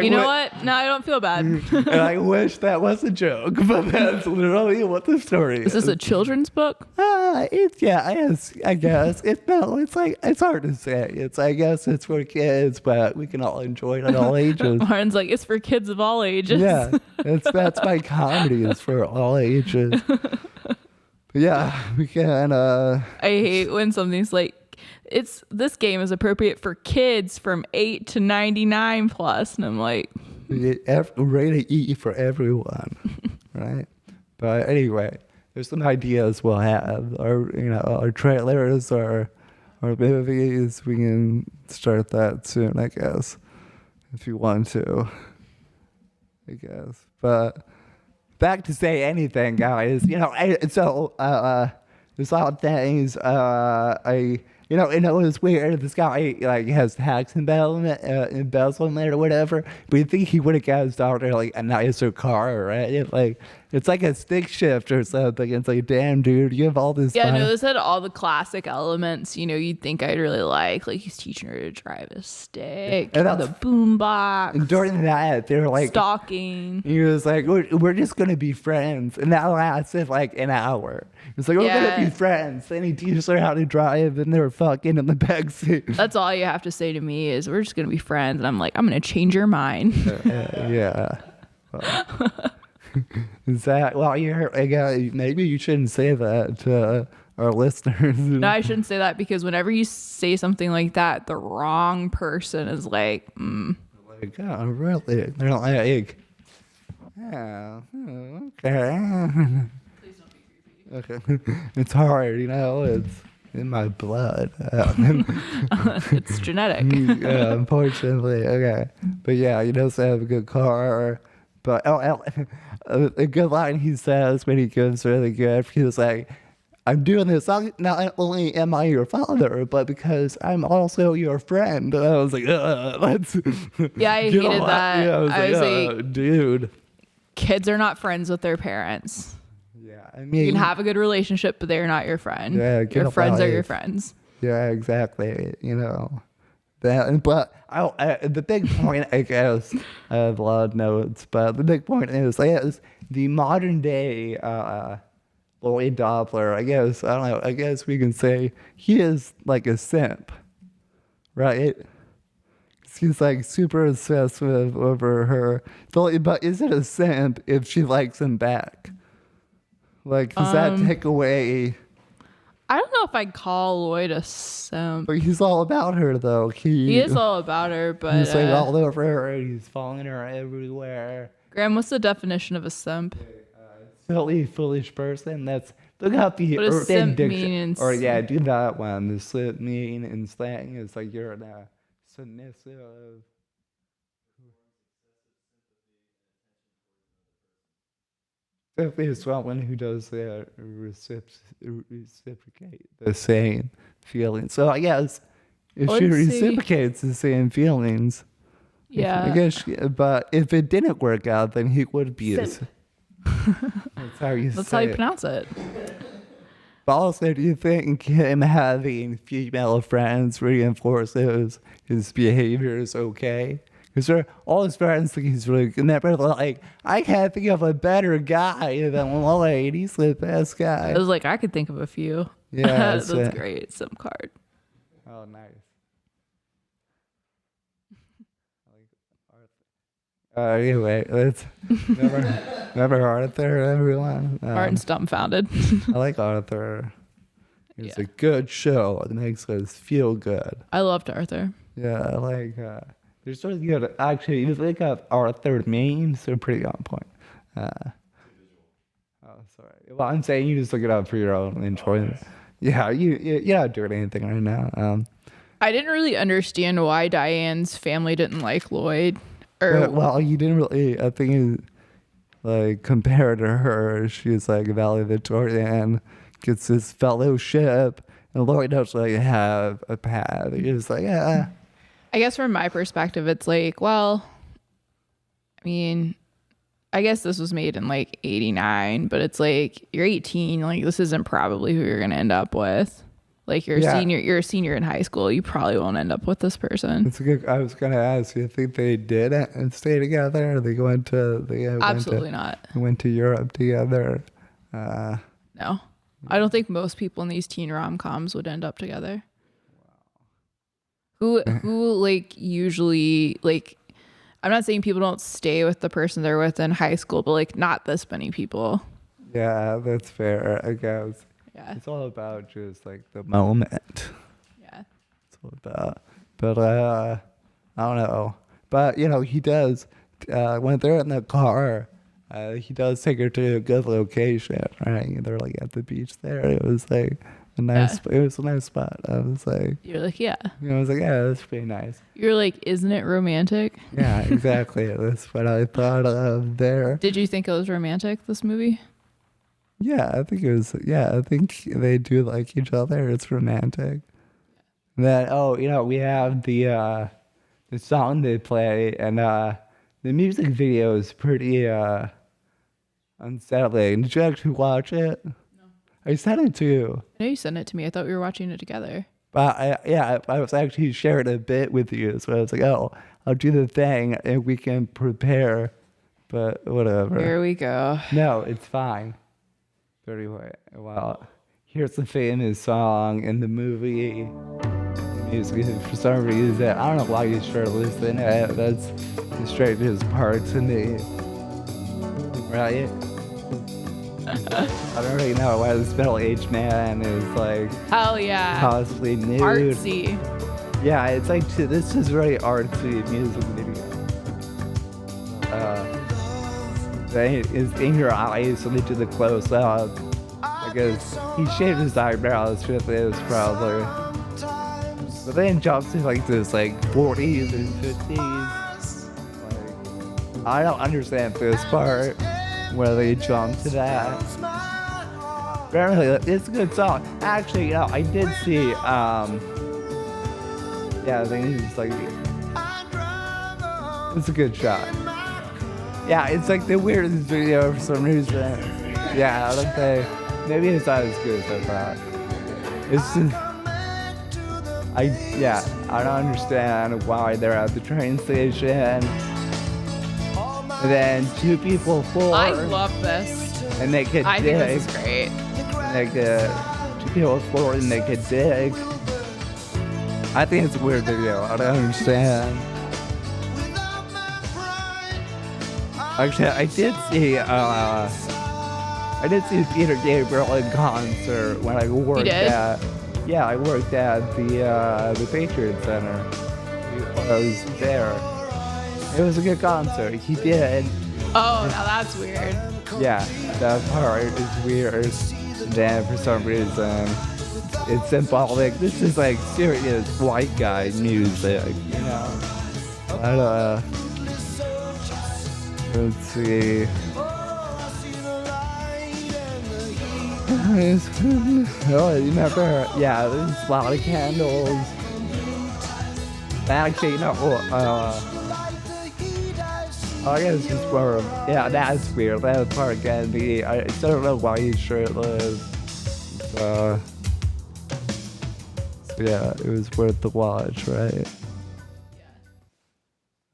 you know what? No, I don't feel bad. And I wish that was a joke, but that's literally what the story is. Is this a children's book? I guess. It's hard to say. I guess it's for kids, but we can all enjoy it at all ages. Lauren's like, it's for kids of all ages. Yeah, that's my comedy is for all ages. Yeah, we can. I hate when something's like, this game is appropriate for kids from 8 to 99 plus, and I'm like, rated E for everyone, right? But anyway, there's some ideas we'll have. Our trailers, our movies. We can start that soon, I guess, if you want to. I guess, but back to Say Anything, guys. There's a lot of things. It was weird. This guy has tax embezzlement or whatever, but you think he would have got his daughter a nicer car, right? It's like a stick shift or something. It's like, damn, dude, you have all this. Yeah, no, this had all the classic elements. You'd think I'd really like he's teaching her to drive a stick, and the boombox. And during that, they were like stalking. He was like, we're just gonna be friends, and that lasted an hour. It's like, we're gonna be friends. Then he teaches her how to drive, and they're fucking in the backseat. That's all you have to say to me is, we're just gonna be friends, and I'm like, I'm gonna change your mind. Yeah. Is that maybe you shouldn't say that to our listeners. No, I shouldn't say that, because whenever you say something like that, the wrong person is like, oh, really? They're like, oh, okay. Please don't be creepy. Okay. It's hard, it's in my blood. It's genetic. Yeah, unfortunately. Okay. But yeah, he does have a good car. But a good line he says when he goes really good, he was like, I'm doing this not only am I your father, but because I'm also your friend. And I was like, let's. Yeah, I hated that. Yeah, I was like, dude. Kids are not friends with their parents. Yeah, I mean, you can have a good relationship, but they're not your friend. Yeah, your friends are your friends. Yeah, exactly. But the big point, I guess, I have a lot of notes, but the big point is, I guess, the modern day Lloyd Doppler, I don't know, I guess we can say he is like a simp, right? He's like super obsessed over her. But is it a simp if she likes him back? Like, does that take away? I don't know if I'd call Lloyd a simp. But he's all about her, though. He is all about her, but he's like all over her. He's following her everywhere. Graham, what's the definition of a simp? Silly, foolish person. Look up the What does simp diction. mean? Or yeah, do that one. The simp mean in slang is like you're submissive. Simply is someone who does reciprocate the same feelings. So I guess if she reciprocates the same feelings, yeah. I guess. But if it didn't work out, then he would be a simp. That's how you pronounce it. But also, do you think him having female friends reinforces his behavior is okay? Because all his friends think he's really good. And they're like, I can't think of a better guy than Lloyd. He's the best guy. I was like, I could think of a few. Yeah, that's great. Simp card. Oh, nice. Anyway, let's remember Arthur, everyone. Martin's dumbfounded. I like Arthur. It's a good show. It makes us feel good. I loved Arthur. Yeah, I like. There's sort of good. Actually, if you look up Arthur memes, they're pretty on point. Sorry. Well, I'm saying you just look it up for your own enjoyment. Yeah, you're not doing anything right now. I didn't really understand why Diane's family didn't like Lloyd. Well, you didn't really. I think, like, compared to her, she's like valedictorian, gets this fellowship, and Lloyd doesn't like have a path. He's like, yeah. I guess from my perspective, it's like, well, I mean, I guess this was made in like '89, but it's like you're 18. Like, this isn't probably who you're gonna end up with. Like, you're a senior in high school. You probably won't end up with this person. It's a good. I was gonna ask. You think they did and stay together? Or they went to. Absolutely not. Went to Europe together. No, I don't think most people in these teen rom-coms would end up together. Who like usually like. I'm not saying people don't stay with the person they're with in high school, but like not this many people. Yeah, that's fair. I guess. Yeah. It's all about just like the moment. Yeah. It's all about. But I don't know. But he does. When they're in the car, he does take her to a good location. Right? They're like at the beach there. It was like a nice. It was a nice spot. I was like. You're like, yeah. I was like, yeah, that's pretty nice. You're like, isn't it romantic? Yeah, exactly. That's what I thought of there. Did you think it was romantic, this movie? Yeah, I think it was. Yeah, I think they do like each other. It's romantic. And then we have the song they play, and the music video is pretty unsettling. Did you actually watch it? No. I sent it to you. I know you sent it to me. I thought we were watching it together. But I was actually sharing a bit with you, so I was like, oh, I'll do the thing and we can prepare. But whatever. Here we go. No, it's fine. Very well. Here's the famous song in the movie. Music, for some reason, I don't know why you sure listen. That's the strangest part to me. Right? I don't really know why this middle-aged man is like. Hell yeah. Possibly nude. Artsy. Yeah, it's like this is very artsy music video. Is in your eyes, so they do the close up. I guess he shaved his eyebrows with this probably. But then jumps to like this like 40s and 50s. Like, I don't understand this part where they jump to that. Apparently, it's a good song. Actually, I did see. Yeah, I think it's like it's a good shot. Yeah, it's like the weirdest video for some reason. Yeah, I don't think maybe it's not as good as I thought. It's just, I don't understand why they're at the train station. And then two people forward. I love this. And they could I dig. think this is great. And they could, two people forward and they could dig. I think it's a weird video. I don't understand. Actually, I did see Peter Gabriel in concert when I worked at. Yeah, I worked at the Patriot Center. I was there. It was a good concert. He did. Oh, now that's weird. Yeah, that part is weird. And then for some reason, it's symbolic. This is like serious white guy music, you know. Let's see. Oh, you remember? Yeah, there's a lot of candles. Actually, no. I guess it's just more of, yeah, that's weird. That part can be, I don't know why he's shirtless. So, yeah, it was worth the watch, right?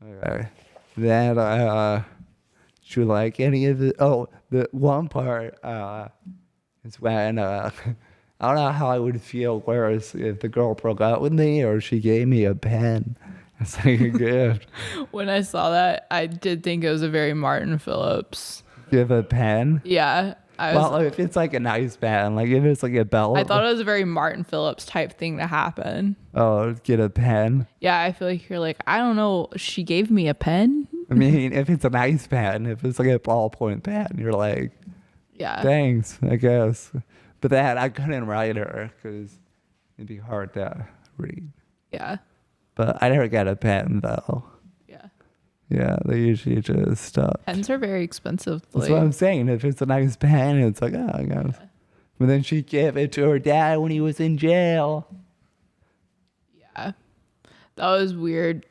Okay. Then, should you like any of the, the one part, is when, I don't know how I would feel, whereas if the girl broke up with me or she gave me a pen. It's like a gift. When I saw that, I did think it was a very Martin Phillips. Give a pen? Yeah. Well, if it's like a nice pen, like if it's like a belt. I thought it was a very Martin Phillips type thing to happen. Oh, get a pen? Yeah, I feel like you're like, I don't know, she gave me a pen? I mean, if it's a nice pen, if it's like a ballpoint pen, you're like, yeah, thanks, I guess. But that, I couldn't write her because it'd be hard to read. Yeah. But I never got a pen though. Yeah. Yeah, they usually just stop. Pens are very expensive. That's what I'm saying. If it's a nice pen, it's like, oh, I guess. Yeah. But then she gave it to her dad when he was in jail. Yeah. That was weird.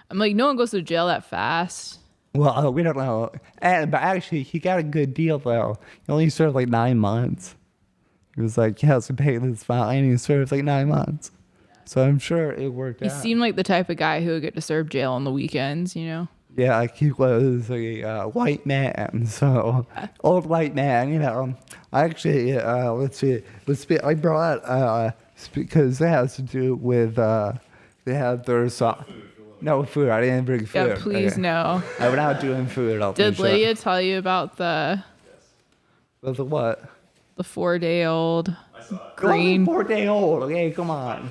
I'm like, no one goes to jail that fast. Well, we don't know. But actually, he got a good deal though. He only served like 9 months. He was like, he has to pay this fine. He served like 9 months. So I'm sure it worked out. He seemed like the type of guy who would get to serve jail on the weekends, you know? Yeah, like he was a white man. So, old white man, you know. Actually, let's see. I brought, because it has to do with, they have their song. No food. I didn't bring food. Yeah, please no. We're not doing food. Did Lydia tell you about the what? The 4-day-old green? 4-day-old. Okay, come on.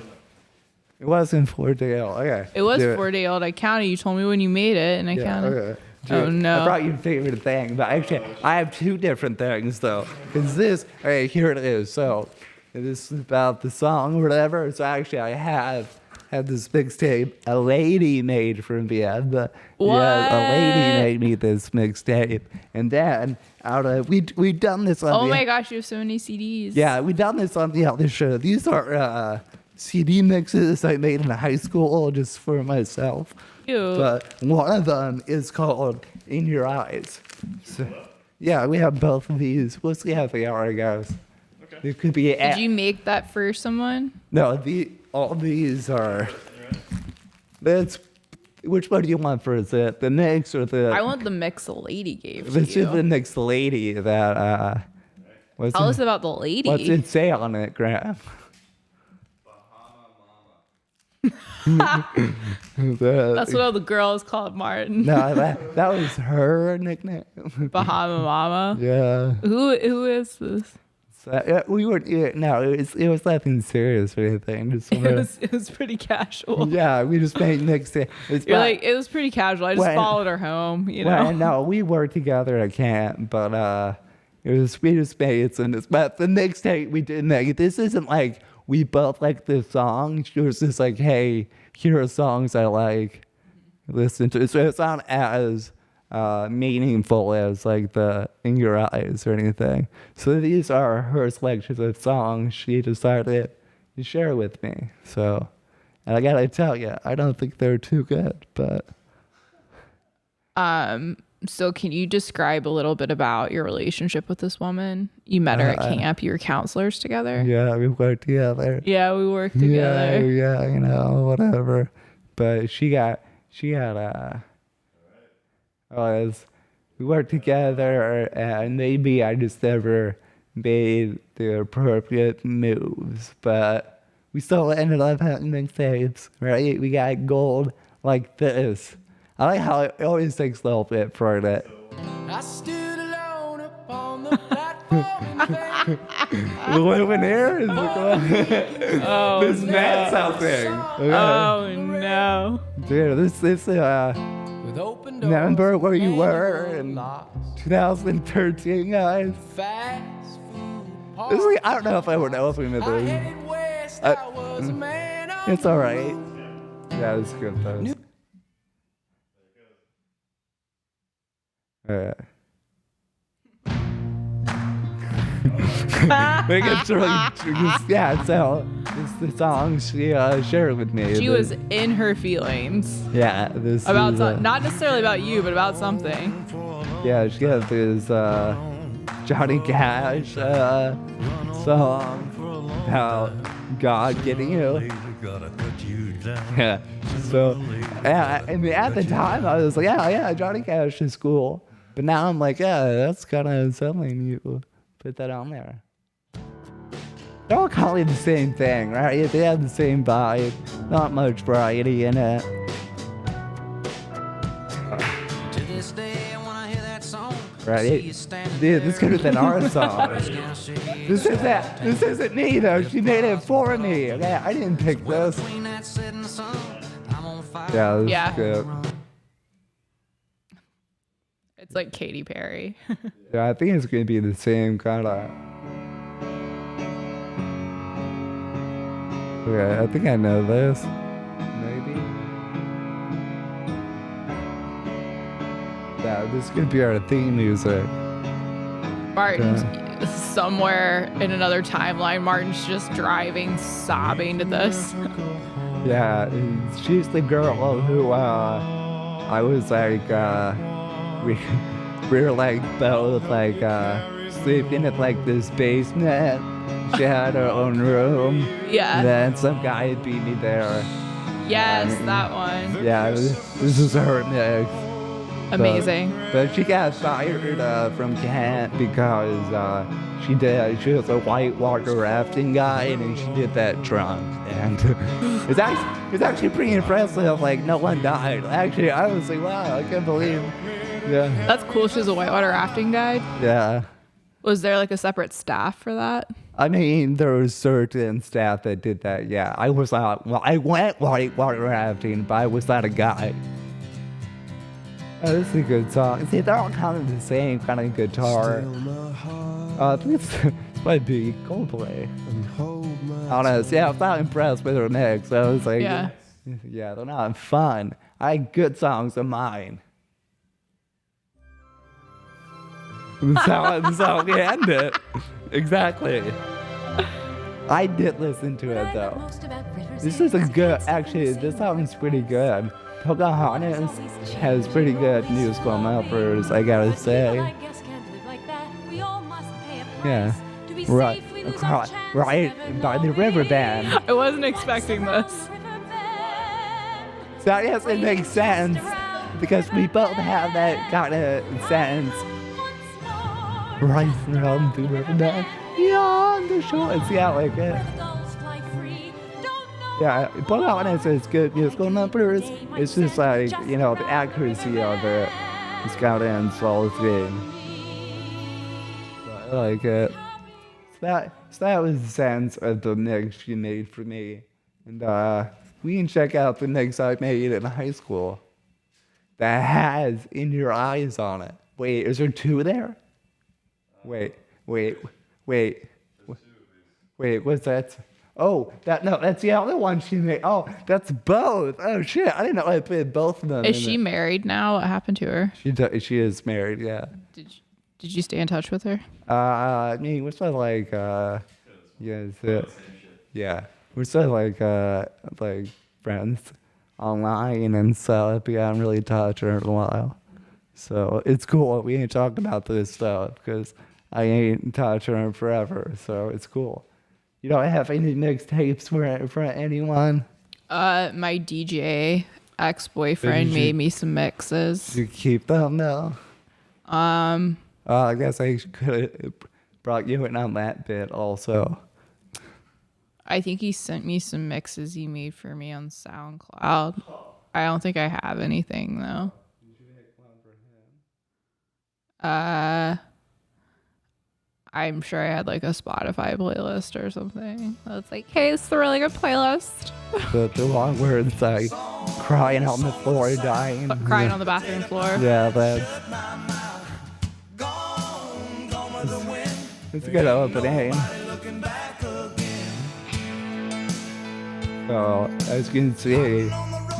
It wasn't 4-day-old. Okay. It was 4-day-old. I counted. You told me when you made it, and I counted. Okay. Oh no! I brought your favorite thing, but actually, I have 2 different things though. Cause this, okay, here it is. So, this is about the song or whatever. So actually, I had this mixtape a lady made for me. What? Yeah, a lady made me this mixtape, and then we done this on. Oh my gosh, you have so many CDs. Yeah, we done this on the other show. These are CD mixes I made in high school just for myself. Ew. But one of them is called In Your Eyes. So, yeah, we have both of these. We'll see how they are, I guess. Okay. It could be. Did you make that for someone? No, all these are. Which one do you want first? The mix or the? I want the mix the lady gave to This you. is the mix the lady that. Tell us about the lady. What's it say on it, Graham? That's what all the girls called Martin. No, that was her nickname. Bahama Mama. Yeah. Who is this? We were it was nothing serious or anything. Just It was pretty casual. Yeah, we just made mixtape. You're like, it was pretty casual. I just followed her home, you know. Well, no, we worked together at camp, but we just made some. But the mixtape we did make, this isn't like we both like the song. She was just like, hey, here are songs I like. Listen to. So it's not as meaningful as like the In Your Eyes or anything. So these are her selections of songs she decided to share with me. So, and I gotta tell you, I don't think they're too good, but So can you describe a little bit about your relationship with this woman? You met her at camp. You were counselors together. Yeah, we worked together. Yeah, we worked together. Yeah, whatever. But we worked together, and maybe I just never made the appropriate moves, but we still ended up having mixtapes, right? We got gold like this. I like how it always takes a little bit for it. I stood alone upon the platform. Living here is Oh, this no. mad something. Oh, no. Dude, this With open doors, remember where you and were you're in lost. 2013, guys? Fast food This is, I don't know if I would know if we made I this. headed west, I was a man on It's all right. Yeah, it's good though. Make it really, yeah. So this the song she shared with me. She was in her feelings yeah. This about is, not necessarily about you, but about something. yeah. She had this Johnny Cash song about God getting you. Yeah. So yeah. I mean, at the time I was like, yeah, Johnny Cash is cool. But now I'm like, yeah, that's kind of something you put that on there. They're all kind of the same thing, right? They have the same vibe. Not much variety in it. To this day, when I hear that song, Right? Dude, this could have been our song. This isn't me though. She made it for me. Okay, I didn't pick this. Yeah, this Yeah. is good. It's like Katy Perry. Yeah, I think it's gonna be the same kind of. Okay, I think I know this. Maybe. Yeah, this is gonna be our theme music. Martin, somewhere in another timeline, Martin's just driving, sobbing to this. Yeah, she's the girl who I was like we were like both like sleeping at like this basement. She had her own room. Yeah. And then some guy beat me there. Yes, that one. Yeah, this is her mix. Amazing. But she got fired from camp because she was a whitewater rafting guide and she did that drunk. And it's actually pretty impressive. Like no one died. Actually, I was like, wow, I can't believe. Yeah. That's cool. She was a whitewater rafting guide. Yeah. Was there like a separate staff for that? I mean, there was certain staff that did that. Yeah, I was not. Well, I went whitewater rafting, but I was not a guide. Oh, this is a good song. See, they're all kind of the same kind of guitar. I think this might be Coldplay. Honest, yeah, I'm not impressed with her mix. I was like, Yeah. yeah, they're not fun. I had good songs of mine. This is how we end it. Exactly. I did listen to it though. This is a good, actually, this song is pretty good. Pocahontas has pretty good musical numbers, I gotta say. Yeah. Right, right by the river band. I wasn't expecting this. So I guess it makes sense because we both have that kind of sense. Right around the river band. Beyond the shore. See, I like it. Yeah, Pocahontas has good musical numbers. It's just like, you know, the accuracy of it is got in slow thing. I like it. So that was the sense of the mix she made for me. And we can check out the mix I made in high school that has In Your Eyes on it. Wait, is there two there? Wait, what's that? Oh, that's the other one she made. Oh, that's both. Oh shit, I didn't know I put both of them. Is she married now? What happened to her? She is married, yeah. Did you stay in touch with her? I mean, we're sort of like, yeah, we're sort of like friends online and stuff. We haven't really talked to her in a while. So it's cool. We ain't talking about this stuff because I ain't touching her forever. So it's cool. You don't have any mixtapes for anyone? My DJ ex-boyfriend made me some mixes. You keep them though? I guess I could have brought you in on that bit also. I think he sent me some mixes he made for me on SoundCloud. I don't think I have anything though. Did you make one for him? I'm sure I had like a Spotify playlist or something. It's like, hey, this is a really good playlist. The one where it's like crying on the floor, dying. Crying on the bathroom floor. Yeah, that's it's a good opening. So, as you can see,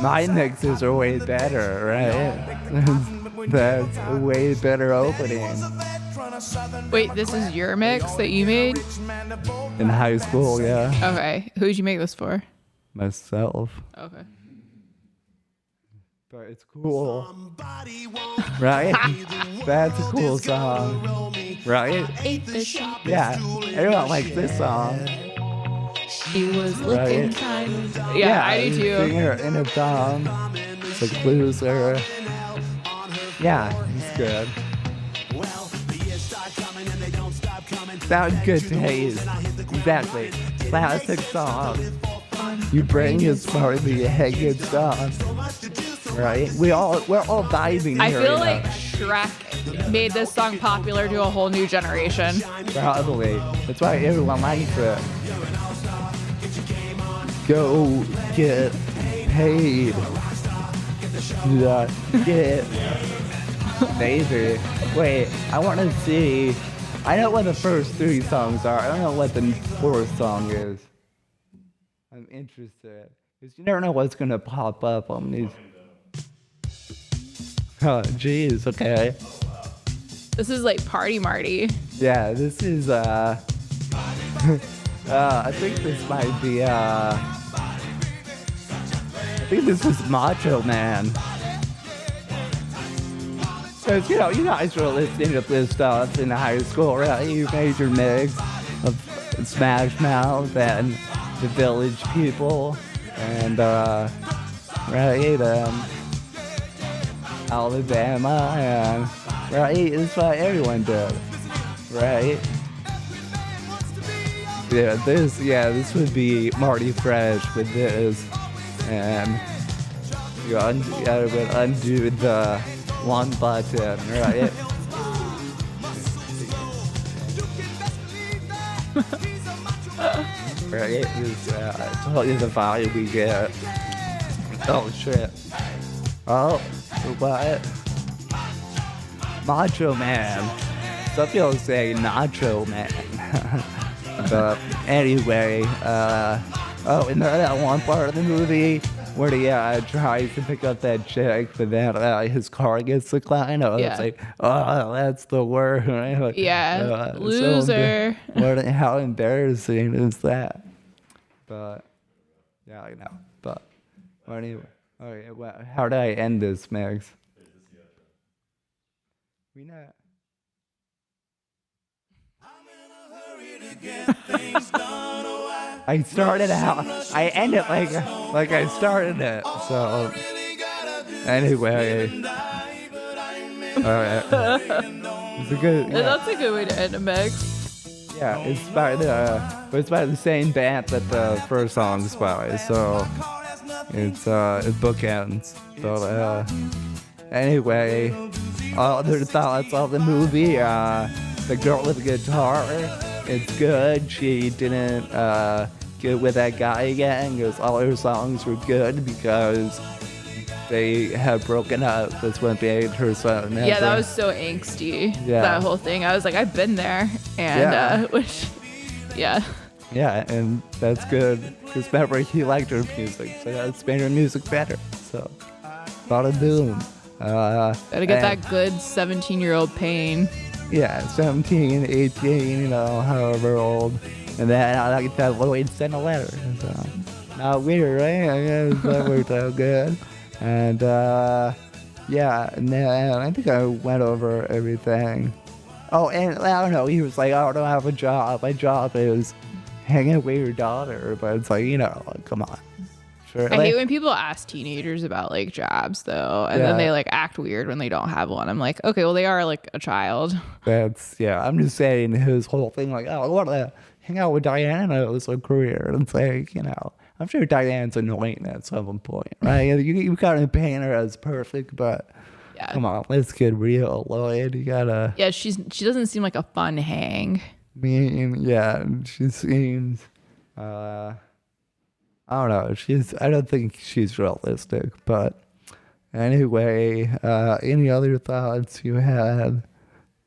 my mixes are way better, right? That's a way better opening. Wait, this is your mix that you made? In high school, yeah. Okay. Who'd you make this for? Myself. Okay. But it's cool. Right? That's a cool song. Right? Yeah. Everyone likes this song. She was looking Right. kind of... Yeah, I do too. Singer in a song. It's like loser. Yeah, it's good. Sounds good taste. Exactly. Classic song. You bring his part to be a good song. Right? We're all vibing I here. feel you know? like Shrek made this song popular to a whole new generation. Probably. That's why everyone likes it. Go get paid. Yeah, get maybe. Wait, I want to see. I know what the first three songs are. I don't know what the fourth song is. I'm interested. Because you never know what's going to pop up on these. Oh, jeez, okay. This is like Party Marty. Yeah, this is, I think this might be, I think this is Macho Man. Because, you know, you guys were listening to this stuff in high school, right? You made your mix of Smash Mouth and the Village People and, right, Alabama and, right? It's what everyone does, right? Yeah, this would be Marty Fresh with this, and you would undo the one button, right? Right? I told you the vibe we get. Oh shit. Oh, what? Macho Man. Some people say Nacho Man. But anyway, in that one part of the movie where he tries to pick up that chick, but then his car gets declined. It's like, oh, that's the word. Right? Like, Yeah, loser. How embarrassing is that? But, yeah, I know. But, anyway, okay, well, how do I end this, Max? We not. I started out. I ended like I started it. So anyway, all right. It's a good. Yeah. That's a good way to end a mix. Yeah, it's by the same band that the first song's by. So it's bookends. So anyway, other thoughts on the movie. The girl with the guitar. It's good. She didn't get with that guy again because all her songs were good because they had broken up. That's what made her song. Yeah, that was so angsty. Yeah. That whole thing. I was like, I've been there. And, yeah. Yeah, and that's good because remember, he liked her music. So that's made her music better. So, bada boom. Gotta get that good 17-year-old pain. Yeah, 17, 18, you know, however old. And then I like that Lloyd sent a letter. So, not weird, right? I guess that worked out good. And Yeah, and then I think I went over everything. Oh, and I don't know. He was like, "I don't have a job. My job is hanging with your daughter." But it's like, like, come on. Sure. I hate when people ask teenagers about like jobs though, and then they like act weird when they don't have one. I'm like, okay, well they are like a child. I'm just saying his whole thing, like, oh, I want to hang out with Diana as a career. And it's like, I'm sure Diana's annoying at some point, right? You gotta paint her as perfect, but Yeah. come on, let's get real, Lloyd. You gotta. Yeah, she doesn't seem like a fun hang. She seems. I don't know. I don't think she's realistic. But anyway, any other thoughts you had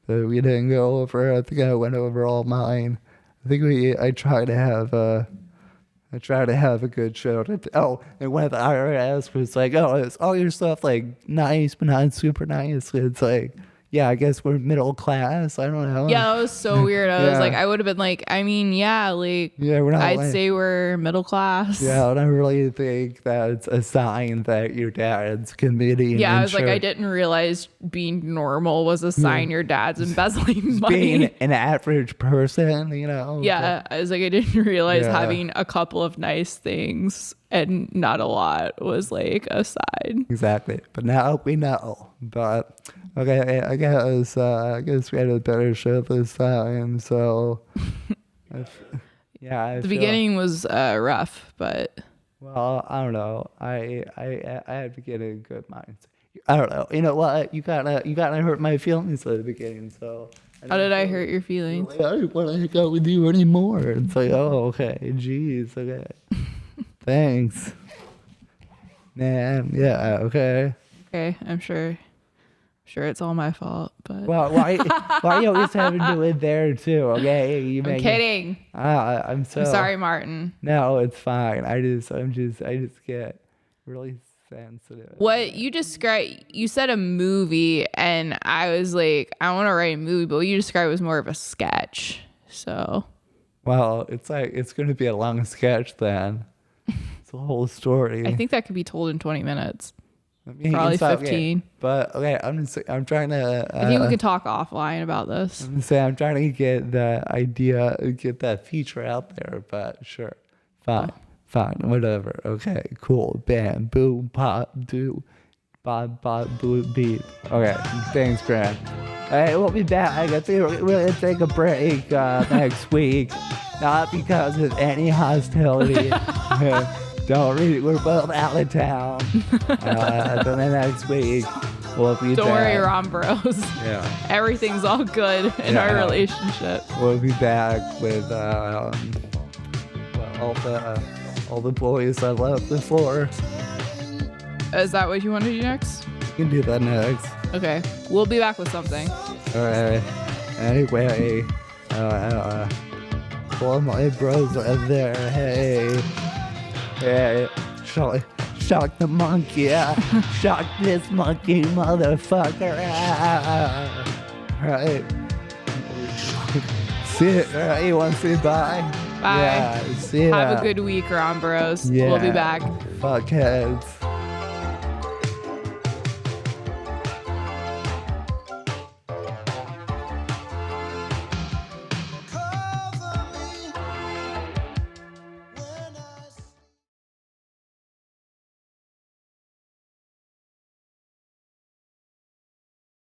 that we didn't go over? I think I went over all mine. I think I try to have a good show. And when the IRS was like, "Oh, is all your stuff like nice but not super nice?" It's like, yeah, I guess we're middle class. I don't know. Yeah, that was so weird. I was like, I would have been like, I mean, yeah, like, we're not. I'd say we're middle class. Yeah, and I really think that's a sign that your dad's committing. Yeah, I was like, I didn't realize being normal was a sign your dad's embezzling money. Being an average person, Yeah, I was like, I didn't realize having a couple of nice things and not a lot was like a sign. Exactly, but now we know. But okay, I guess we had a better show this time. So, the beginning was rough, but well, I don't know. I had to get in good minds. I don't know. You know what? You gotta hurt my feelings at the beginning. So how did I hurt your feelings? I don't want to hang out with you anymore. It's like, oh, okay, jeez, okay. Thanks. Man, yeah, okay. Okay, I'm sure it's all my fault, but well, why you always having to live there too? Okay, I'm kidding. I'm sorry, Martin. No, it's fine. I just get really sensitive. What you described, you said a movie, and I was like, I want to write a movie, but what you described was more of a sketch. So, well, it's like it's going to be a long sketch then. It's a whole story. I think that could be told in 20 minutes. Probably 15. But okay, I'm trying to. I think we can talk offline about this. I'm trying to get that idea, get that feature out there. But sure, fine, whatever. Okay, cool. Bam, boom, pop, do, bob, boo, beep. Okay, thanks, Grant. All right, we'll be back. I guess we're gonna take a break next week, not because of any hostility. Don't read it. We're both out of town. Then next week, we'll be Don't back. worry, Ron Bros. Yeah. Everything's all good in our relationship. We'll be back with all the boys I loved before. Is that what you want to do next? We can do that next. Okay. We'll be back with something. All right. Anyway, all my bros are there. Hey. Yeah, shock the monkey, shock this monkey, motherfucker. Right. See it, right? You want to say bye? Bye. Yeah, see ya. Have a good week, Ron Bros. Yeah. We'll be back. Fuckheads.